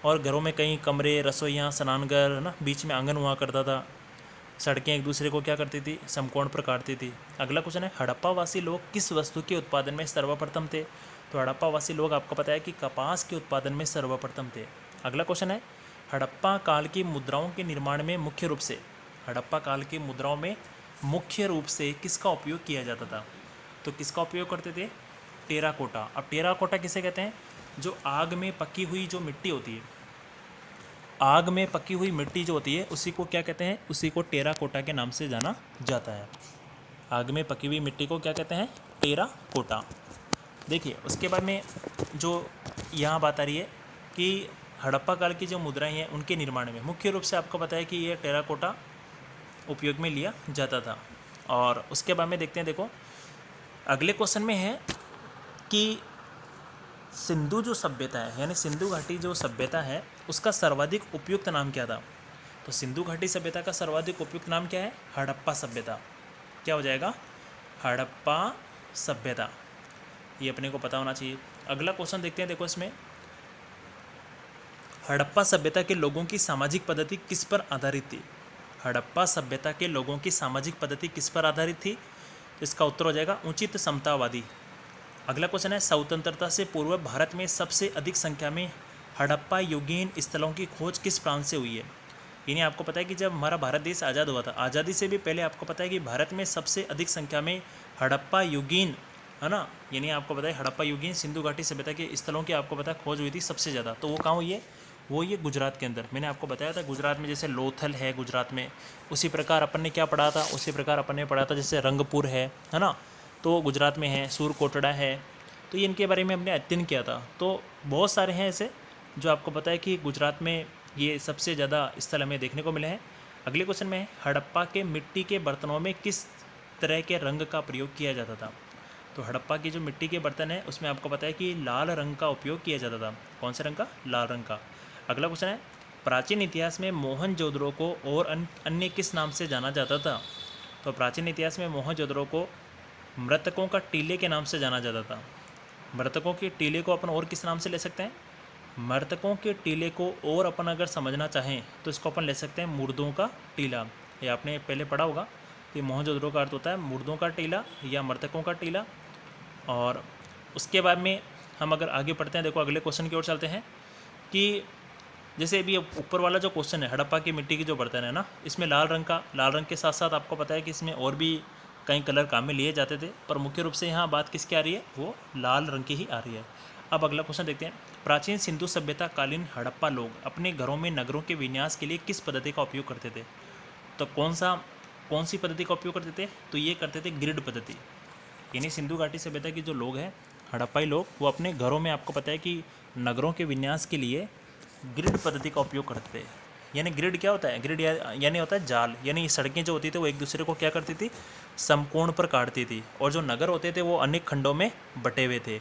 और घरों में कई कमरे, रसोइयाँ, स्नानघर है ना, बीच में आंगन हुआ करता था। सड़कें एक दूसरे को क्या करती थी? समकोण पर काटती थी। अगला क्वेश्चन है, हड़प्पावासी लोग किस वस्तु के उत्पादन में सर्वप्रथम थे? तो हड़प्पावासी लोग आपको पता है कि कपास के उत्पादन में सर्वप्रथम थे। अगला क्वेश्चन है, हड़प्पा काल की मुद्राओं के निर्माण में मुख्य रूप से, हड़प्पा काल की मुद्राओं में मुख्य रूप से किसका उपयोग किया जाता था? तो किसका उपयोग करते थे? टेराकोटा। अब टेराकोटा किसे कहते हैं? जो आग में पकी हुई जो मिट्टी होती है, आग में पकी हुई मिट्टी जो होती है उसी को क्या कहते हैं? उसी को टेराकोटा के नाम से जाना जाता है। आग में पकी हुई मिट्टी को क्या कहते हैं? टेराकोटा। देखिए उसके बाद में जो यहाँ बात आ रही है कि हड़प्पा काल की जो मुद्राएं हैं उनके निर्माण में मुख्य रूप से आपको पता है कि ये टेराकोटा उपयोग में लिया जाता था। और उसके बाद में देखते हैं, देखो अगले क्वेश्चन में है कि सिंधु जो सभ्यता है यानी सिंधु घाटी जो सभ्यता है उसका सर्वाधिक उपयुक्त नाम क्या था? तो सिंधु घाटी सभ्यता का सर्वाधिक उपयुक्त नाम क्या है? हड़प्पा सभ्यता। क्या हो जाएगा? हड़प्पा सभ्यता। ये अपने को पता होना चाहिए। अगला क्वेश्चन देखते हैं, देखो इसमें हड़प्पा सभ्यता के लोगों की सामाजिक पद्धति किस पर आधारित थी? हड़प्पा सभ्यता के लोगों की सामाजिक पद्धति किस पर आधारित थी? तो इसका उत्तर हो जाएगा उचित समतावादी। अगला क्वेश्चन है, स्वतंत्रता से पूर्व भारत में सबसे अधिक संख्या में हड़प्पा युगीन स्थलों की खोज किस प्रांत से हुई है? यानी आपको पता है कि जब हमारा भारत देश आज़ाद हुआ था, आज़ादी से भी पहले आपको पता है कि भारत में सबसे अधिक संख्या में हड़प्पा युगीन, है ना, यानी आपको पता है हड़प्पा युगीन सिंधु घाटी सभ्यता के स्थलों की आपको पता है खोज हुई थी सबसे ज़्यादा। तो वो कहाँ हुई है? वो ये गुजरात के अंदर। मैंने आपको बताया था गुजरात में जैसे लोथल है गुजरात में, उसी प्रकार अपन ने क्या पढ़ा था? उसी प्रकार अपन ने पढ़ा था जैसे रंगपुर है ना, तो गुजरात में है, सूरकोटड़ा है, तो ये इनके बारे में हमने अध्ययन किया था। तो बहुत सारे हैं ऐसे जो आपको पता है कि गुजरात में ये सबसे ज़्यादा स्थल हमें देखने को मिले हैं। अगले क्वेश्चन में है, हड़प्पा के मिट्टी के बर्तनों में किस तरह के रंग का प्रयोग किया जाता था? तो हड़प्पा की जो मिट्टी के बर्तन है उसमें आपको पता है कि लाल रंग का उपयोग किया जाता था। कौन से रंग का? लाल रंग का। अगला क्वेश्चन है, प्राचीन इतिहास में मोहनजोदड़ो को और अन्य किस नाम से जाना जाता था? तो प्राचीन इतिहास में मोहनजोदड़ो को मृतकों का टीले के नाम से जाना जाता था। मृतकों के टीले को अपन और किस नाम से ले सकते हैं? मृतकों के टीले को और अपन अगर समझना चाहें तो इसको अपन ले सकते हैं मुर्दों का टीला। ये आपने पहले पढ़ा होगा कि मोहनजोदड़ो का अर्थ होता है मुर्दों का टीला या मृतकों का टीला। और उसके बाद में हम अगर आगे पढ़ते हैं, देखो अगले क्वेश्चन की ओर चलते हैं कि जैसे अभी ऊपर वाला जो क्वेश्चन है हड़प्पा की मिट्टी की जो बर्तन है ना, इसमें लाल रंग के साथ साथ आपको पता है कि इसमें और भी कई कलर काम में लिए जाते थे, पर मुख्य रूप से यहाँ बात किसकी आ रही है? वो लाल रंग की ही आ रही है। अब अगला क्वेश्चन देखते हैं, प्राचीन सिंधु सभ्यता कालीन हड़प्पा लोग अपने घरों में नगरों के विन्यास के लिए किस पद्धति का उपयोग करते थे? तो कौन सी पद्धति का उपयोग करते थे? तो ये करते थे ग्रिड पद्धति। यानी सिंधु घाटी सभ्यता के जो लोग हैं हड़प्पाई लोग, वो अपने घरों में आपको पता है कि नगरों के विन्यास के लिए ग्रिड पद्धति का उपयोग करते थे। यानी ग्रिड क्या होता है? ग्रिड यानी होता है जाल, यानी सड़कें जो होती थी वो एक दूसरे को क्या करती थी? समकोण पर काटती थी। और जो नगर होते थे वो अनेक खंडों में बटे हुए थे।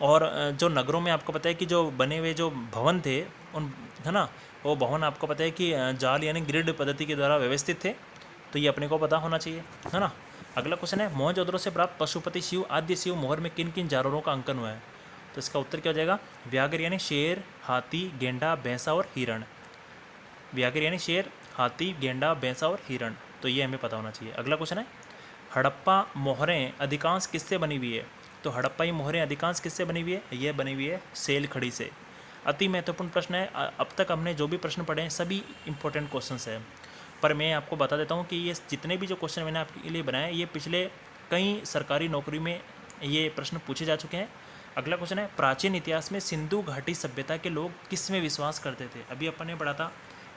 और जो नगरों में आपको पता है कि जो बने हुए जो भवन थे उन, है ना, वो भवन आपको पता है कि जाल यानी ग्रिड पद्धति के द्वारा व्यवस्थित थे। तो ये अपने को पता होना चाहिए, है ना। अगला क्वेश्चन है, मोहनजोदड़ो से प्राप्त पशुपति शिव आद्य शिव मोहर में किन किन जानवरों का अंकन हुआ है? तो इसका उत्तर क्या हो जाएगा? व्याघ्र यानी शेर, हाथी, गेंडा, भैंसा और हिरण। व्याघ्र यानी शेर, हाथी, गेंडा, भैंसा और हिरण। तो ये हमें पता होना चाहिए। अगला क्वेश्चन है, हड़प्पा मोहरें अधिकांश किससे बनी हुई है? तो हड़प्पाई मोहरें अधिकांश किससे बनी हुई है? ये बनी हुई है सेल खड़ी से। अति महत्वपूर्ण प्रश्न है। अब तक हमने जो भी प्रश्न पढ़े हैं सभी इंपॉर्टेंट क्वेश्चंस हैं, पर मैं आपको बता देता हूँ कि ये जितने भी जो क्वेश्चन मैंने आपके लिए बनाए ये पिछले कई सरकारी नौकरी में ये प्रश्न पूछे जा चुके हैं। अगला क्वेश्चन है, प्राचीन इतिहास में सिंधु घाटी सभ्यता के लोग किस में विश्वास करते थे? अभी अपन ने पढ़ा था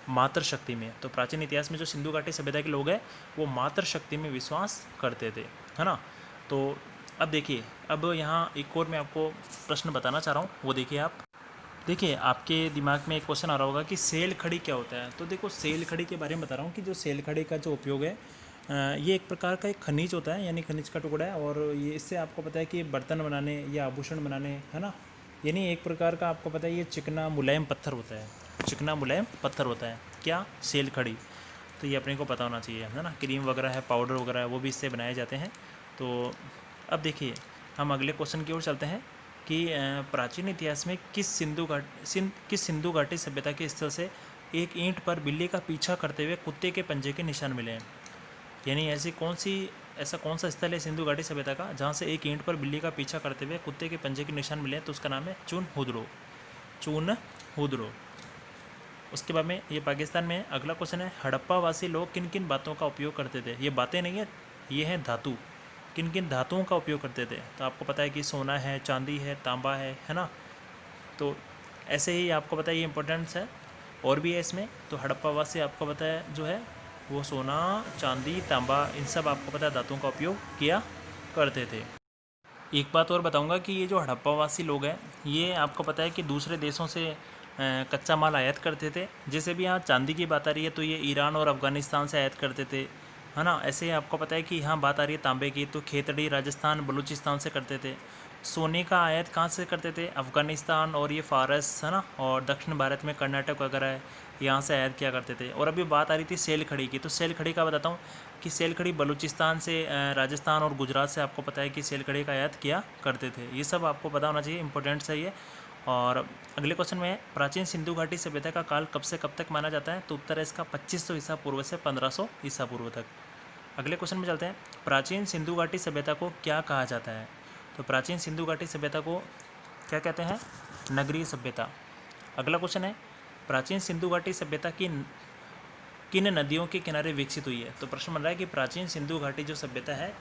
मातृशक्ति में। तो प्राचीन इतिहास में जो सिंधु घाटी सभ्यता के लोग हैं वो मातृशक्ति में विश्वास करते थे, है ना। तो अब देखिए, अब यहाँ एक और मैं आपको प्रश्न बताना चाह रहा हूँ, वो देखिए आप। देखिए आपके दिमाग में एक क्वेश्चन आ रहा होगा कि सेल खड़ी क्या होता है। तो देखो सेल खड़ी के बारे में बता रहा हूँ कि जो सेल खड़ी का जो उपयोग है ये एक प्रकार का एक खनिज होता है, यानी खनिज का टुकड़ा है। और ये इससे आपको पता है कि बर्तन बनाने या आभूषण बनाने, है ना, यानी एक प्रकार का आपको पता है ये चिकना मुलायम पत्थर होता है। चिकना मुलायम पत्थर होता है क्या? सेल खड़ी। तो ये अपने को पता होना चाहिए, है ना। क्रीम वगैरह है, पाउडर वगैरह है, वो भी इससे बनाए जाते हैं। तो अब देखिए हम अगले क्वेश्चन की ओर चलते हैं कि प्राचीन इतिहास में किस सिंधु घाटी सभ्यता के स्थल से एक ईंट पर बिल्ली का पीछा करते हुए कुत्ते के पंजे के निशान मिले हैं? यानी ऐसा कौन सा स्थल है सिंधु घाटी सभ्यता का जहाँ से एक ईंट पर बिल्ली का पीछा करते हुए कुत्ते के पंजे के निशान मिले हैं? तो उसका नाम है चुनहुदरो। उसके बाद में ये पाकिस्तान में। अगला क्वेश्चन है, हड़प्पा वासी लोग किन किन बातों का उपयोग करते थे? ये बातें नहीं है, ये हैं धातु। किन किन धातुओं का उपयोग करते थे? तो आपको पता है कि सोना है, चांदी है, तांबा है ना। तो ऐसे ही आपको पता है ये इंपॉर्टेंस है, और भी है इसमें। तो हड़प्पा वासी आपको पता है जो है वो सोना, चांदी, तांबा, इन सब आपको पता है धातुओं का उपयोग किया करते थे। एक बात और बताऊंगा कि ये जो हड़प्पावासी लोग हैं ये आपको पता है कि दूसरे देशों से कच्चा माल आयात करते थे। जैसे भी यहाँ चांदी की बात आ रही है तो ये ईरान और अफ़गानिस्तान से आयात करते थे, है ना। ऐसे ही आपको पता है कि यहाँ बात आ रही है तांबे की, तो खेतड़ी राजस्थान बलूचिस्तान से करते थे। सोने का आयात कहाँ से करते थे? अफ़गानिस्तान और ये फ़ारस, है ना, और दक्षिण भारत में कर्नाटक वगैरह है, यहाँ से आयात किया करते थे। और अभी बात आ रही थी सेल खड़ी की, तो सेल खड़ी का बताता हूँ कि सेल खड़ी बलूचिस्तान से, राजस्थान और गुजरात से आपको पता है कि सेल खड़ी का आयात किया करते थे। ये सब आपको पता होना चाहिए, इंपॉर्टेंट है ये। और अगले क्वेश्चन में, प्राचीन सिंधु घाटी सभ्यता का काल कब से कब तक माना जाता है? तो उत्तर है इसका 2500 ईसा पूर्व से 1500 ईसा पूर्व तक। अगले क्वेश्चन में चलते हैं, प्राचीन सिंधु घाटी सभ्यता को क्या कहा जाता है? तो प्राचीन सिंधु घाटी सभ्यता को क्या कहते हैं? नगरीय सभ्यता। अगला क्वेश्चन है, प्राचीन सिंधु घाटी सभ्यता किन नदियों के किनारे विकसित हुई है? तो प्रश्न बन रहा है कि प्राचीन सिंधु घाटी जो सभ्यता है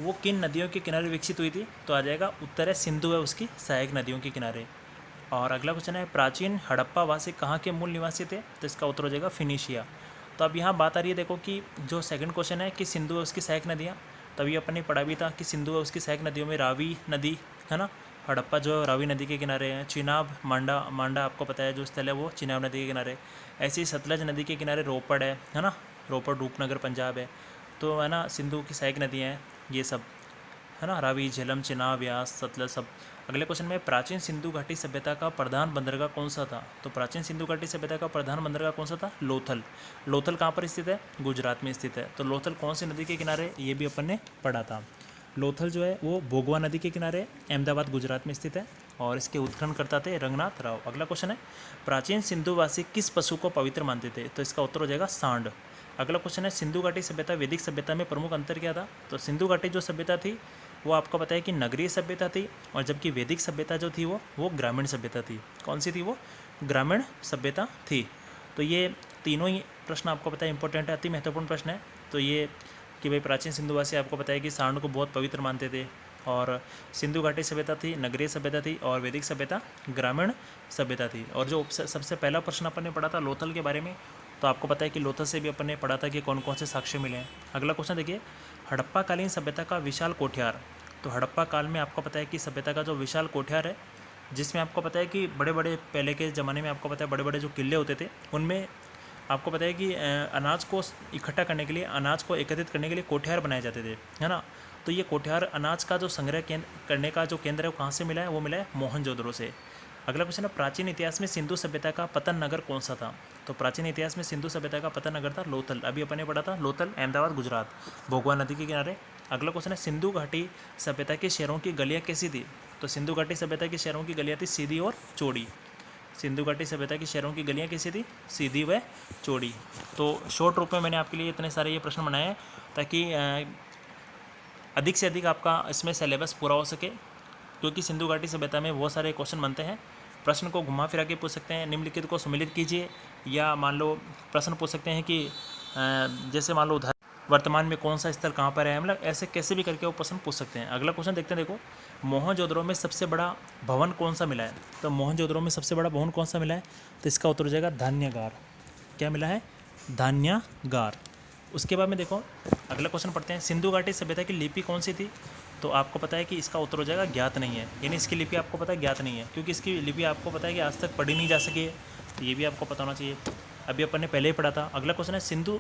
वो किन नदियों के किनारे विकसित हुई थी? तो आ जाएगा उत्तर है सिंधु है उसकी सहायक नदियों के किनारे। और अगला क्वेश्चन है, प्राचीन हड़प्पा वासी कहाँ के मूल निवासी थे? तो इसका उत्तर हो जाएगा फिनिशिया। तो अब यहाँ बात आ रही है, देखो कि जो सेकंड क्वेश्चन है कि सिंधु है उसकी सहायक नदियाँ, तभी अपन ने पढ़ा भी था कि सिंधु है उसकी सहायक नदियों में रावी नदी, है ना, हड़प्पा जो रावी नदी के किनारे है, चिनाब मांडा आपको पता है जो स्थल है वो चिनाब नदी के किनारे। ऐसी सतलज नदी के किनारे रोपड़ है ना, रोपड़ रूपनगर पंजाब है। तो है ना सिंधु की सहायक नदियाँ हैं ये सब, है ना, रावी, झेलम, चिनाब, व्यास, सतलज सब। अगले क्वेश्चन में, प्राचीन सिंधु घाटी सभ्यता का प्रधान बंदरगाह कौन सा था? तो प्राचीन सिंधु घाटी सभ्यता का प्रधान बंदरगाह कौन सा था? लोथल। लोथल कहाँ पर स्थित है? गुजरात में स्थित है। तो लोथल कौन सी नदी के किनारे? ये भी अपन ने पढ़ा था। लोथल जो है वो भोगवा नदी के किनारे अहमदाबाद गुजरात में स्थित है, और इसके उत्खननकर्ता थे रंगनाथ राव। अगला क्वेश्चन है, प्राचीन सिंधुवासी किस पशु को पवित्र मानते थे? तो इसका उत्तर हो जाएगा सांड। अगला क्वेश्चन है, सिंधु घाटी सभ्यता वैदिक सभ्यता में प्रमुख अंतर क्या था? तो सिंधु घाटी जो सभ्यता थी वो आपको पता है कि नगरीय सभ्यता थी, और जबकि वैदिक सभ्यता जो थी वो ग्रामीण सभ्यता थी। कौन सी थी वो? ग्रामीण सभ्यता थी। तो ये तीनों ही प्रश्न आपको पता है इंपॉर्टेंट है, अति महत्वपूर्ण प्रश्न है। तो ये कि भाई प्राचीन सिंधुवासी आपको पता है कि सांड को बहुत पवित्र मानते थे, और सिंधु घाटी सभ्यता थी नगरीय सभ्यता थी, और वैदिक सभ्यता ग्रामीण सभ्यता थी। और जो सबसे पहला प्रश्न अपन ने पढ़ा था लोथल के बारे में, तो आपको पता है कि लोथल से भी अपन ने पढ़ा था कि कौन कौन से साक्ष्य मिले हैं। अगला क्वेश्चन देखिए, हड़प्पाकालीन सभ्यता का विशाल कोठियार तो हड़प्पा काल में आपको पता है कि सभ्यता का जो विशाल कोठियार है, जिसमें आपको पता है कि बड़े बड़े पहले के ज़माने में आपको पता है बड़े बड़े जो किले होते थे, उनमें आपको पता है कि अनाज को इकट्ठा करने के लिए, अनाज को एकत्रित करने के लिए कोठियार बनाए जाते थे, है ना। तो ये कोठियार अनाज का जो संग्रह करने का जो केंद्र है वो कहाँ से मिला है? वो मिला है मोहनजोदड़ो से। अगला क्वेश्चन है, प्राचीन इतिहास में सिंधु सभ्यता का पतन नगर कौन सा था? तो प्राचीन इतिहास में सिंधु सभ्यता का पतन नगर था लोथल। अभी अपन ने पढ़ा था लोथल, अहमदाबाद, गुजरात, भोगवा नदी के किनारे। अगला क्वेश्चन है, सिंधु घाटी सभ्यता के शहरों की गलियाँ कैसी थी? तो सिंधु घाटी सभ्यता के शहरों की गलियाँ थी सीधी और चौड़ी। सिंधु घाटी सभ्यता की शहरों की गलियाँ कैसी थी? सीधी व चौड़ी। तो शॉर्ट रूप में मैंने आपके लिए इतने सारे ये प्रश्न बनाए हैं ताकि अधिक से अधिक आपका इसमें सिलेबस पूरा हो सके, क्योंकि सिंधु घाटी सभ्यता में बहुत सारे क्वेश्चन बनते हैं। प्रश्न को घुमा फिरा के पूछ सकते हैं, निम्नलिखित को सम्मिलित कीजिए, या मान लो प्रश्न पूछ सकते हैं कि जैसे मान लो उधर वर्तमान में कौन सा स्थल कहाँ पर है, मतलब ऐसे कैसे भी करके वो प्रश्न पूछ सकते हैं। अगला क्वेश्चन देखते हैं, देखो, मोहनजोदड़ो में सबसे बड़ा भवन कौन सा मिला है? तो मोहनजोदड़ो में सबसे बड़ा भवन कौन सा मिला है? तो इसका उत्तर हो जाएगा धान्यागार। क्या मिला है? धान्यागार। उसके बाद में देखो अगला क्वेश्चन पढ़ते हैं, सिंधु घाटी सभ्यता की लिपि कौन सी थी? तो आपको पता है कि इसका उत्तर हो जाएगा ज्ञात नहीं है, यानी इसकी लिपि आपको पता है ज्ञात नहीं है, क्योंकि इसकी लिपि आपको पता है कि आज तक पढ़ी नहीं जा सकी है, तो ये भी आपको पता होना चाहिए। अभी अपन ने पहले ही पढ़ा था। अगला क्वेश्चन है, सिंधु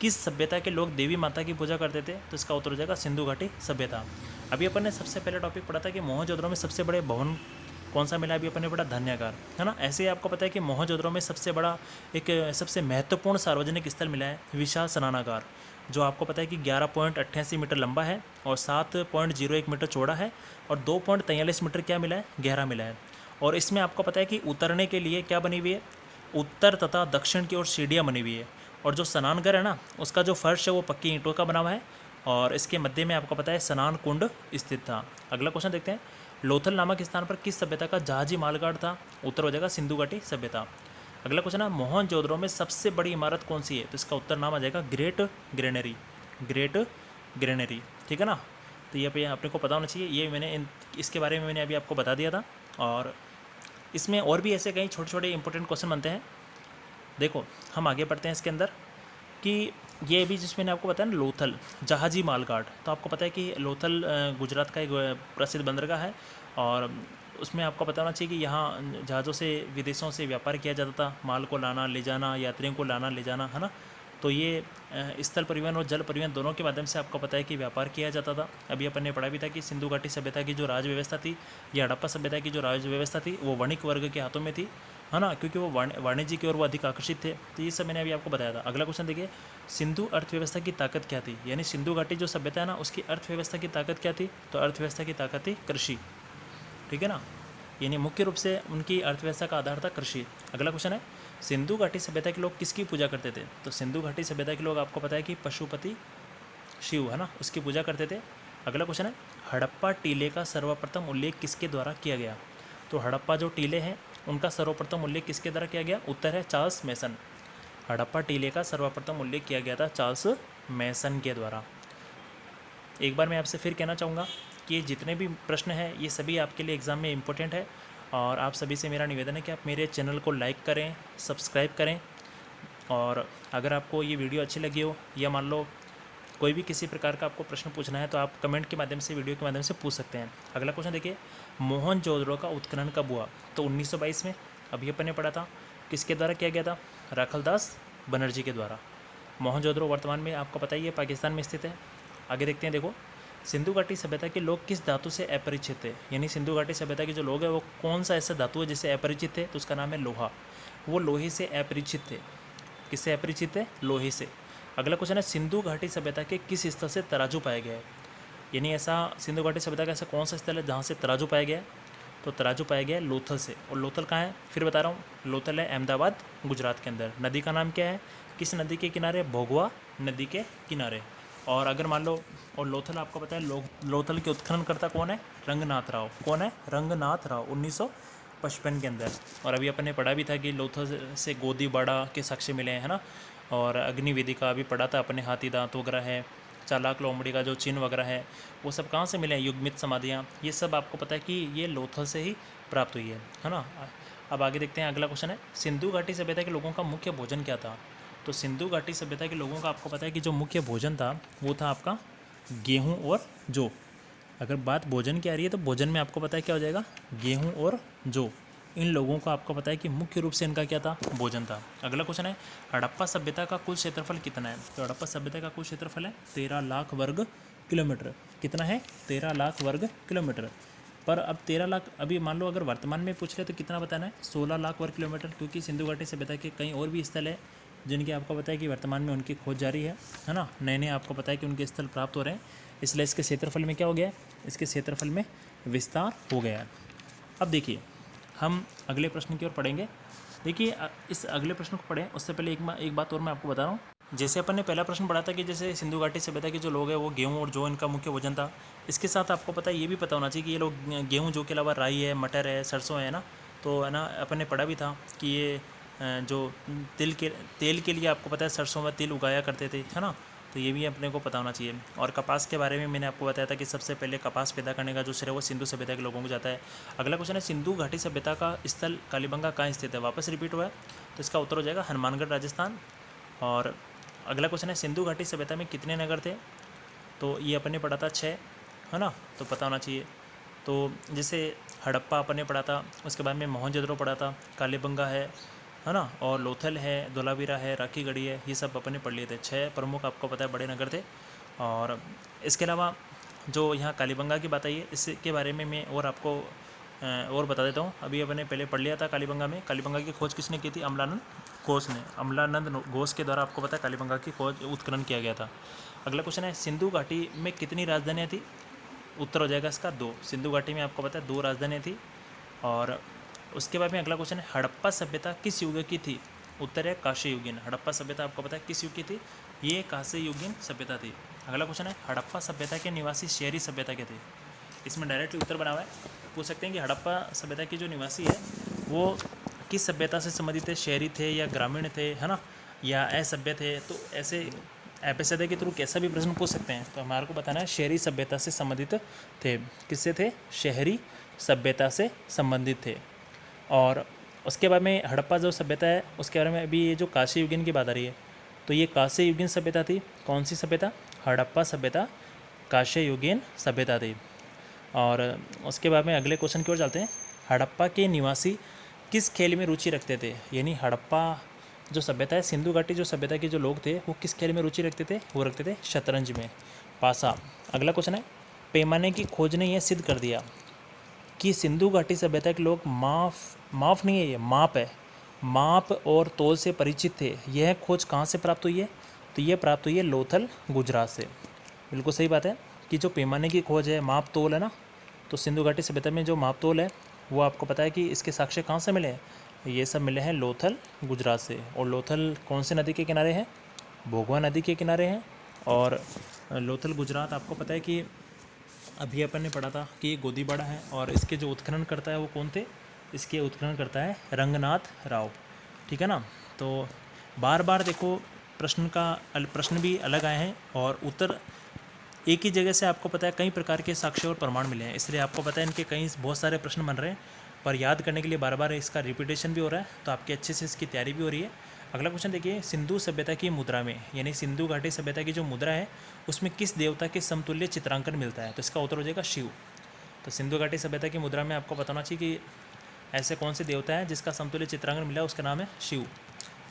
किस सभ्यता के लोग देवी माता की पूजा करते थे? तो इसका उत्तर हो जाएगा सिंधु घाटी सभ्यता। अभी अपन ने सबसे पहले टॉपिक पढ़ा था कि मोहनजोदड़ो में सबसे बड़े भवन कौन सा मिला? अभी अपन ने पढ़ा धान्यागार, है ना। ऐसे ही आपको पता है कि मोहनजोदड़ो में सबसे बड़ा एक सबसे महत्वपूर्ण सार्वजनिक स्थल मिला है विशाल स्नानागार, जो आपको पता है कि 11.88 मीटर लंबा है और 7.01 मीटर चौड़ा है और 2.43 मीटर क्या मिला है? गहरा मिला है। और इसमें आपको पता है कि उतरने के लिए क्या बनी हुई है? उत्तर तथा दक्षिण की ओर सीढ़ियाँ बनी हुई है, और जो स्नानघर है ना, उसका जो फर्श है वो पक्की ईंटों का बना हुआ है, और इसके मध्य में आपको पता है स्नान कुंड स्थित था। अगला क्वेश्चन देखते हैं, लोथल नामक स्थान पर किस सभ्यता का जहाजी मालगाड़ था? उत्तर हो जाएगा सिंधु घाटी सभ्यता। अगला क्वेश्चन है, मोहनजोदड़ो में सबसे बड़ी इमारत कौन सी है? तो इसका उत्तर नाम आ जाएगा ग्रेट ग्रेनरी। ग्रेट ग्रेनरी, ठीक है ना। तो ये अपने को पता होना चाहिए, ये मैंने इसके बारे में मैंने अभी आपको बता दिया था। और इसमें और भी ऐसे कई छोटे छोटे इंपॉर्टेंट क्वेश्चन बनते हैं। देखो हम आगे बढ़ते हैं इसके अंदर कि ये भी जिसमें मैंने आपको बताया ना लोथल जहाजी मालगाड़, तो आपको पता है कि लोथल गुजरात का एक प्रसिद्ध बंदरगाह है, और उसमें आपको पता होना चाहिए कि यहाँ जहाज़ों से विदेशों से व्यापार किया जाता था, माल को लाना ले जाना, यात्रियों को लाना ले जाना, है ना। तो ये स्थल परिवहन और जल परिवहन दोनों के माध्यम से आपको पता है कि व्यापार किया जाता था। अभी अपन ने पढ़ा भी था कि सिंधु घाटी सभ्यता की जो राज व्यवस्था थी, या हड़प्पा सभ्यता की जो राज व्यवस्था थी, वो वणिक वर्ग के हाथों में थी, है ना, क्योंकि वो वाणिज्य की ओर वो अधिक आकर्षित थे। तो ये सब मैंने अभी आपको बताया था। अगला क्वेश्चन देखिए, सिंधु अर्थव्यवस्था की ताकत क्या थी? यानी सिंधु घाटी जो सभ्यता है ना, उसकी अर्थव्यवस्था की ताकत क्या थी? तो अर्थव्यवस्था की ताकत थी कृषि, ठीक है ना, यानी मुख्य रूप से उनकी अर्थव्यवस्था का आधार था कृषि। अगला क्वेश्चन है, सिंधु घाटी सभ्यता के लोग किसकी पूजा करते थे? तो सिंधु घाटी सभ्यता के लोग आपको पता है कि पशुपति शिव, है ना, उसकी पूजा करते थे। अगला क्वेश्चन है, हड़प्पा टीले का सर्वप्रथम उल्लेख किसके द्वारा किया गया? तो हड़प्पा जो टीले हैं उनका सर्वप्रथम उल्लेख किसके द्वारा किया गया? उत्तर है चार्ल्स मैसन। हड़प्पा टीले का सर्वप्रथम उल्लेख किया गया था चार्ल्स मैसन के द्वारा। एक बार मैं आपसे फिर कहना चाहूँगा कि ये जितने भी प्रश्न हैं ये सभी आपके लिए एग्ज़ाम में इम्पोर्टेंट है, और आप सभी से मेरा निवेदन है कि आप मेरे चैनल को लाइक करें, सब्सक्राइब करें, और अगर आपको ये वीडियो अच्छी लगी हो, या मान लो कोई भी किसी प्रकार का आपको प्रश्न पूछना है, तो आप कमेंट के माध्यम से, वीडियो के माध्यम से पूछ सकते हैं। अगला क्वेश्चन देखिए, मोहनजोदड़ो का उत्खनन कब हुआ? तो 1922 में। अभी अपन ने पढ़ा था किसके द्वारा किया गया था? राखलदास बनर्जी के द्वारा। मोहनजोदड़ो वर्तमान में आपको पता ही है पाकिस्तान में स्थित है। आगे देखते हैं, देखो, सिंधु घाटी सभ्यता के लोग किस धातु से अपरिचित थे? यानी सिंधु घाटी सभ्यता के जो लोग हैं वो कौन सा ऐसा धातु है जिससे अपरिचित थे? तो उसका नाम है लोहा। वो लोहे से अपरिचित थे। किससे अपरिचित थे? लोहे से। अगला क्वेश्चन है, सिंधु घाटी सभ्यता के किस स्थल से तराजू पाया गया है? यानी ऐसा सिंधु घाटी सभ्यता का ऐसा कौन सा स्थल है जहाँ से तराजू पाया गया है? तो तराजू पाया गया है लोथल से। और लोथल कहाँ है? फिर बता रहा हूँ, लोथल है अहमदाबाद, गुजरात के अंदर। नदी का नाम क्या है? किस नदी के किनारे? भोगवा नदी के किनारे। और अगर मान लो, और लोथल आपको पता है लोथल के उत्खननकर्ता कौन है? रंगनाथ राव। कौन है? रंगनाथ राव, 1955 के अंदर। और अभी अपन ने पढ़ा भी था कि लोथल से गोदीबाड़ा के साक्ष्य मिले हैं, है ना। और अग्निवेदी का अभी पढ़ा था अपने, हाथी दांत वगैरह है, चालाक लोमड़ी का जो चिन्ह वगैरह है, वो सब कहाँ से मिले हैं? युग्मित समाधियाँ, ये सब आपको पता है कि ये लोथल से ही प्राप्त हुई है ना। अब आगे देखते हैं, अगला क्वेश्चन है, सिंधु घाटी सभ्यता के लोगों का मुख्य भोजन क्या था? तो सिंधु घाटी सभ्यता के लोगों का आपको पता है कि जो मुख्य भोजन था वो था आपका गेहूँ और जौ। अगर बात भोजन की आ रही है तो भोजन में आपको पता है क्या हो जाएगा, गेहूँ और जौ, इन लोगों का आपको पता है कि मुख्य रूप से इनका क्या था, भोजन था। अगला क्वेश्चन है हड़प्पा सभ्यता का कुल क्षेत्रफल कितना है। तो हड़प्पा सभ्यता का कुल क्षेत्रफल है 13 लाख वर्ग किलोमीटर। कितना है, 13 लाख वर्ग किलोमीटर। पर अब 13 लाख, अभी मान लो अगर वर्तमान में पूछ रहे तो कितना बताना है, 16 लाख वर्ग किलोमीटर, क्योंकि सिंधु घाटी सभ्यता के कई और भी स्थल है जिनके आपको पता है कि वर्तमान में उनकी खोज जारी है ना, नए नए आपको पता है कि उनके स्थल प्राप्त हो रहे हैं, इसलिए इसके क्षेत्रफल में क्या हो गया है, इसके क्षेत्रफल में विस्तार हो गया है। अब देखिए हम अगले प्रश्न की ओर पढ़ेंगे। देखिए इस अगले प्रश्न को पढ़ें उससे पहले एक बात और मैं आपको बता रहा हूँ। जैसे अपन ने पहला प्रश्न पढ़ा था कि जैसे सिंधु घाटी सभ्यता के जो लोग हैं वो गेहूँ और जौ इनका मुख्य भोजन था, इसके साथ आपको पता है ये भी पता होना चाहिए कि ये लोग गेहूँ जौ के अलावा राई है, मटर है, सरसों है ना, तो है ना अपन ने पढ़ा भी था कि ये जो तेल के लिए आपको पता है सरसों में तिल उगाया करते थे, है ना, तो ये भी अपने को पता होना चाहिए। और कपास के बारे में मैंने आपको बताया था कि सबसे पहले कपास पैदा करने का जो श्रेय वो सिंधु सभ्यता के लोगों को जाता है। अगला क्वेश्चन है सिंधु घाटी सभ्यता का स्थल कालीबंगा कहाँ स्थित है, वापस रिपीट हुआ है, तो इसका उत्तर हो जाएगा हनुमानगढ़ राजस्थान। और अगला क्वेश्चन है सिंधु घाटी सभ्यता में कितने नगर थे, तो ये अपन ने पढ़ा था 6, है ना, तो पता होना चाहिए। तो जैसे हड़प्पा अपन ने पढ़ा था, उसके बाद में मोहनजोदड़ो पढ़ा था, कालीबंगा है ना, और लोथल है, धोलावीरा है, राखीगढ़ी है, ये सब अपन ने पढ़ लिए थे। 6 प्रमुख आपको पता है बड़े नगर थे। और इसके अलावा जो यहाँ कालीबंगा की बात आई है, इसके बारे में मैं और आपको और बता देता हूँ। अभी अपन ने पहले पढ़ लिया था कालीबंगा में। कालीबंगा की खोज किसने की थी, अमलानंद घोष ने। अमलानंद घोष के द्वारा आपको पता है कालीबंगा की खोज उत्खनन किया गया था। अगला क्वेश्चन है सिंधु घाटी में कितनी राजधानियाँ थी, उत्तर हो जाएगा इसका 2। सिंधु घाटी में आपको पता है 2 राजधानियाँ थी। और उसके बाद में अगला क्वेश्चन है हड़प्पा सभ्यता किस युग की थी, उत्तर है कांस्य युगीन। हड़प्पा सभ्यता आपको पता है किस युग की थी, ये कांस्य युगीन सभ्यता थी। अगला क्वेश्चन है हड़प्पा सभ्यता के निवासी शहरी सभ्यता के थे। इसमें डायरेक्टली उत्तर बना हुआ है, पूछ सकते हैं कि हड़प्पा सभ्यता के जो निवासी है वो किस सभ्यता से संबंधित थे, शहरी थे या ग्रामीण थे, है ना, या असभ्य थे। तो ऐसे एपिसोड के थ्रू कैसा भी प्रश्न पूछ सकते हैं, तो हमारे को बताना है शहरी सभ्यता से संबंधित थे। किससे थे, शहरी सभ्यता से संबंधित थे। और उसके बाद में हड़प्पा जो सभ्यता है उसके बारे में अभी ये जो कांस्य युगीन की बात आ रही है, तो ये कांस्य युगीन सभ्यता थी। कौन सी सभ्यता, हड़प्पा सभ्यता कांस्य युगीन सभ्यता थी। और उसके बाद में अगले क्वेश्चन की ओर चलते हैं। हड़प्पा के निवासी किस खेल में रुचि रखते थे, यानी हड़प्पा जो सभ्यता है, सिंधु घाटी जो सभ्यता के जो लोग थे वो किस खेल में रुचि रखते थे, वो रखते थे शतरंज में, पासा। अगला क्वेश्चन है पैमाने की खोज ने यह सिद्ध कर दिया कि सिंधु घाटी सभ्यता के लोग माप नहीं है, ये माप है, माप और तोल से परिचित थे। यह खोज कहाँ से प्राप्त हुई है, तो यह प्राप्त हुई है लोथल गुजरात से। बिल्कुल सही बात है कि जो पैमाने की खोज है, माप तोल है ना, तो सिंधु घाटी सभ्यता में जो माप तोल है वो आपको पता है कि इसके साक्ष्य कहाँ से मिले हैं, ये सब मिले हैं लोथल गुजरात से। और लोथल कौन से नदी के किनारे हैं, भोगवा नदी के किनारे हैं। और लोथल गुजरात आपको पता है कि अभी अपन ने पढ़ा था कि ये गोदीबाड़ा है, और इसके जो उत्खनन करता है वो कौन थे, इसके उत्खनन करता है रंगनाथ राव, ठीक है ना। तो बार बार देखो प्रश्न भी अलग आए हैं और उत्तर एक ही जगह से आपको पता है कई प्रकार के साक्ष्य और प्रमाण मिले हैं, इसलिए आपको पता है इनके कई बहुत सारे प्रश्न बन रहे हैं, पर याद करने के लिए बार बार इसका रिपीटेशन भी हो रहा है, तो आपके अच्छे से इसकी तैयारी भी हो रही है। अगला क्वेश्चन देखिए, सिंधु सभ्यता की मुद्रा में, यानी सिंधु घाटी सभ्यता की जो मुद्रा है उसमें किस देवता के समतुल्य चित्रांकन मिलता है, तो इसका उत्तर हो जाएगा शिव। तो सिंधु घाटी सभ्यता की मुद्रा में आपको बताना चाहिए कि ऐसे कौन से देवता है जिसका समतुल्य चित्रांकन मिला, उसका नाम है शिव।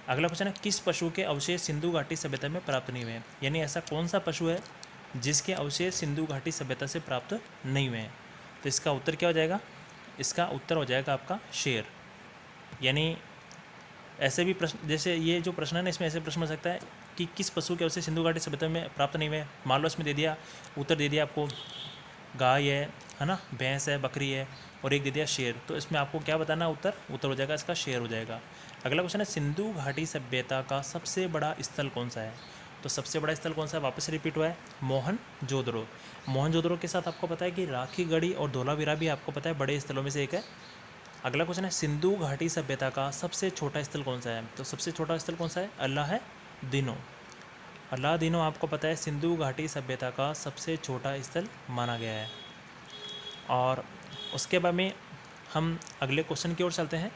अगला क्वेश्चन है किस पशु के अवशेष सिंधु घाटी सभ्यता में प्राप्त नहीं हुए हैं, यानी ऐसा कौन सा पशु है जिसके अवशेष सिंधु घाटी सभ्यता से प्राप्त नहीं हुए हैं, तो इसका उत्तर क्या हो जाएगा, इसका उत्तर हो जाएगा आपका शेर। यानी ऐसे भी प्रश्न, जैसे ये जो प्रश्न है ना, इसमें ऐसे प्रश्न हो सकता है कि किस पशु के अवशेष सिंधु घाटी सभ्यता में प्राप्त नहीं हुए। मान लो इसमें दे दिया, उत्तर दे दिया आपको गाय है ना, भैंस है, बकरी है, और एक दे दिया शेर, तो इसमें आपको क्या बताना, उत्तर हो जाएगा इसका शेर हो जाएगा। अगला क्वेश्चन है सिंधु घाटी सभ्यता का सबसे बड़ा स्थल कौन सा है, तो सबसे बड़ा स्थल कौन सा है, वापस रिपीट हुआ है, मोहनजोदड़ो। मोहनजोदड़ो के साथ आपको पता है कि राखीगढ़ी और धोलावीरा भी आपको पता है बड़े स्थलों में से एक है। अगला क्वेश्चन है सिंधु घाटी सभ्यता का सबसे छोटा स्थल कौन सा है, तो सबसे छोटा स्थल कौन सा है, अल्लाहदीनो। अल्लाहदीनो आपको पता है सिंधु घाटी सभ्यता का सबसे छोटा स्थल माना गया है। और उसके बाद में हम अगले क्वेश्चन की ओर चलते हैं।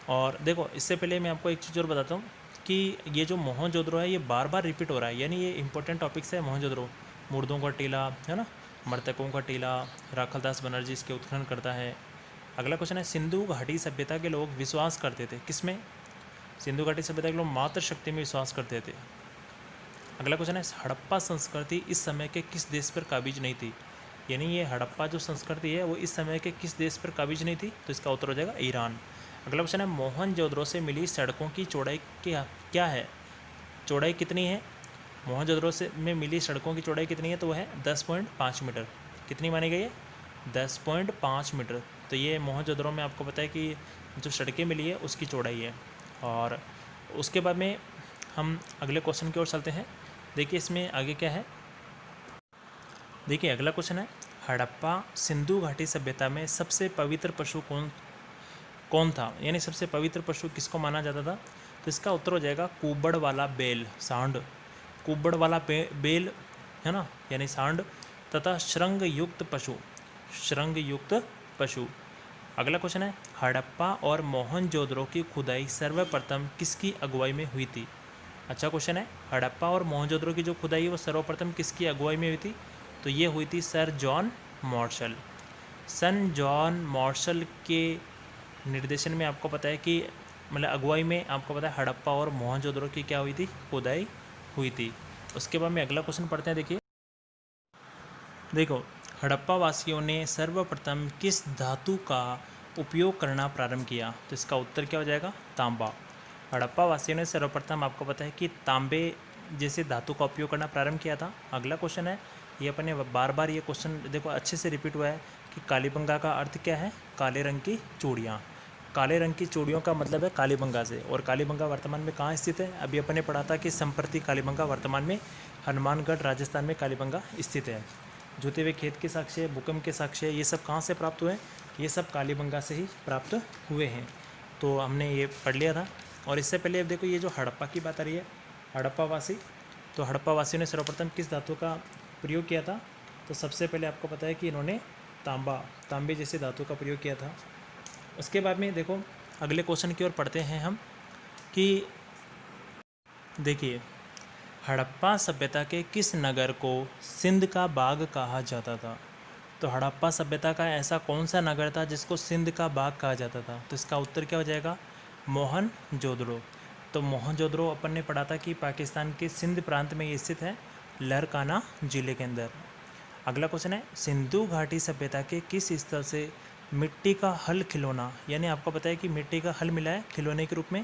और देखो इससे पहले मैं आपको एक चीज़ और बताता हूँ कि ये जो मोहनजोदड़ो है ये बार बार रिपीट हो रहा है, यानी ये इंपॉर्टेंट टॉपिक्स है। मोहनजोदड़ो, मुर्दों का टीला है ना, मृतकों का टीला, राखलदास बनर्जी इसके उत्खनन करता है। अगला क्वेश्चन है, सिंधु घाटी सभ्यता के लोग विश्वास करते थे किसमें? सिंधु घाटी सभ्यता के लोग मातृशक्ति में विश्वास करते थे। अगला क्वेश्चन है, हड़प्पा संस्कृति इस समय के किस देश पर काबिज नहीं थी? यानी ये हड़प्पा जो संस्कृति है वो इस समय के किस देश पर काबिज नहीं थी? तो इसका उत्तर हो जाएगा ईरान। अगला क्वेश्चन है, मोहनजोदड़ो से मिली सड़कों की चौड़ाई क्या है? चौड़ाई कितनी है? मोहनजोदड़ो से में मिली सड़कों की चौड़ाई कितनी है? तो वह है 10.5 मीटर। कितनी मानी गई है? 10.5 मीटर। तो ये मोहनजोदड़ो में आपको पता है कि जो सड़कें मिली है उसकी चौड़ाई है। और उसके बाद में हम अगले क्वेश्चन की ओर चलते हैं। देखिए इसमें आगे क्या है। देखिए अगला क्वेश्चन है, हड़प्पा सिंधु घाटी सभ्यता में सबसे पवित्र पशु कौन था? यानी सबसे पवित्र पशु किसको माना जाता था? तो इसका उत्तर हो जाएगा कुबड़ वाला बैल, सांड। कुबड़ वाला बैल है ना, यानी सांड, तथा श्रृंग युक्त पशु। अगला क्वेश्चन है, हड़प्पा और मोहनजोदड़ो की खुदाई सर्वप्रथम किसकी अगुवाई में हुई थी? अच्छा क्वेश्चन है, हड़प्पा और मोहनजोदड़ो की जो खुदाई है वो सर्वप्रथम किसकी अगुवाई में हुई थी? तो ये हुई थी सर जॉन मार्शल। सन जॉन मार्शल के निर्देशन में आपको पता है कि मतलब अगुवाई में आपको पता है हड़प्पा और मोहनजोदड़ो की क्या हुई थी? खुदाई हुई थी। उसके बाद में अगला क्वेश्चन पढ़ते हैं। देखो हड़प्पा वासियों ने सर्वप्रथम किस धातु का उपयोग करना प्रारंभ किया? तो इसका उत्तर क्या हो जाएगा? तांबा। हड़प्पा वासियों ने सर्वप्रथम आपको पता है कि तांबे जैसे धातु का उपयोग करना प्रारंभ किया था। अगला क्वेश्चन है, ये अपने बार बार ये क्वेश्चन देखो अच्छे से रिपीट हुआ है कि कालीबंगा का अर्थ क्या है? काले रंग की चूड़ियाँ। काले रंग की चूड़ियों का मतलब है कालीबंगा से। और कालीबंगा वर्तमान में कहाँ स्थित है? अभी अपने पढ़ा था कि संप्रति कालीबंगा वर्तमान में हनुमानगढ़ राजस्थान में कालीबंगा स्थित है। जुते हुए खेत के साक्ष्य, भूकंप के साक्ष्य, ये सब कहाँ से प्राप्त हुए? ये सब कालीबंगा से ही प्राप्त हुए हैं। तो हमने ये पढ़ लिया था। और इससे पहले अब देखो ये जो हड़प्पा की बात आ रही है, हड़प्पा वासी, तो हड़प्पा वासियों ने सर्वप्रथम किस धातु का प्रयोग किया था? तो सबसे पहले आपको पता है कि इन्होंने तांबे जैसे धातु का प्रयोग किया था। उसके बाद में देखो अगले क्वेश्चन की ओर पढ़ते हैं हम कि देखिए हड़प्पा सभ्यता के किस नगर को सिंध का बाग कहा जाता था? तो हड़प्पा सभ्यता का ऐसा कौन सा नगर था जिसको सिंध का बाग कहा जाता था? तो इसका उत्तर क्या हो जाएगा? मोहनजोदड़ो। तो मोहनजोदड़ो अपन ने पढ़ा था कि पाकिस्तान के सिंध प्रांत में ये स्थित है, लहरकाना जिले के अंदर। अगला क्वेश्चन है, सिंधु घाटी सभ्यता के किस स्थल से मिट्टी का हल खिलौना, यानी आपको पता है कि मिट्टी का हल मिला है खिलौने के रूप में,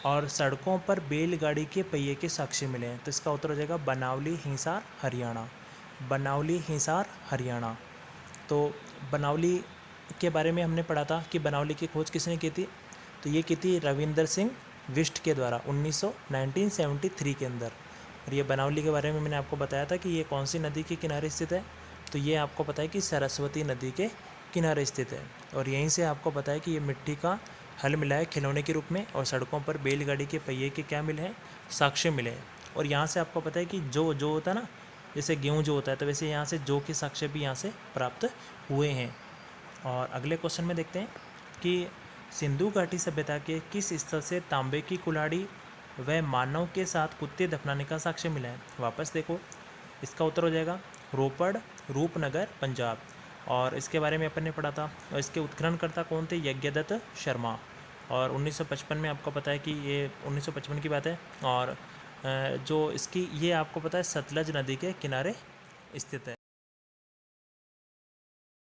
और सड़कों पर बैलगाड़ी के पहिए के साक्ष्य मिले हैं? तो इसका उत्तर हो जाएगा बनावली, हिसार, हरियाणा। बनावली, हिसार, हरियाणा। तो बनावली के बारे में हमने पढ़ा था कि बनावली की खोज किसने की थी? तो ये की थी रविंदर सिंह बिष्ट के द्वारा 1973 के अंदर। और ये बनावली के बारे में मैंने आपको बताया था कि ये कौन सी नदी के किनारे स्थित है? तो ये आपको पता है कि सरस्वती नदी के किनारे स्थित है। और यहीं से आपको पता है कि ये मिट्टी का हल मिला है खिलौने के रूप में, और सड़कों पर बैलगाड़ी के पहिए के क्या मिले हैं? साक्ष्य मिले हैं। और यहाँ से आपको पता है कि जो होता है ना, जैसे गेहूँ जो होता है, तो वैसे यहाँ से जौ के साक्ष्य भी यहाँ से प्राप्त हुए हैं। और अगले क्वेश्चन में देखते हैं कि सिंधु घाटी सभ्यता के किस स्थल से तांबे की कुल्हाड़ी व मानव के साथ कुत्ते दफनाने का साक्ष्य मिला है? वापस देखो, इसका उत्तर हो जाएगा रोपड़, रूपनगर, पंजाब। और इसके बारे में अपन ने पढ़ा था। और इसके उत्खननकर्ता कौन थे? यज्ञदत्त शर्मा। और 1955 में आपको पता है कि ये 1955 की बात है। और जो इसकी ये आपको पता है सतलज नदी के किनारे स्थित है।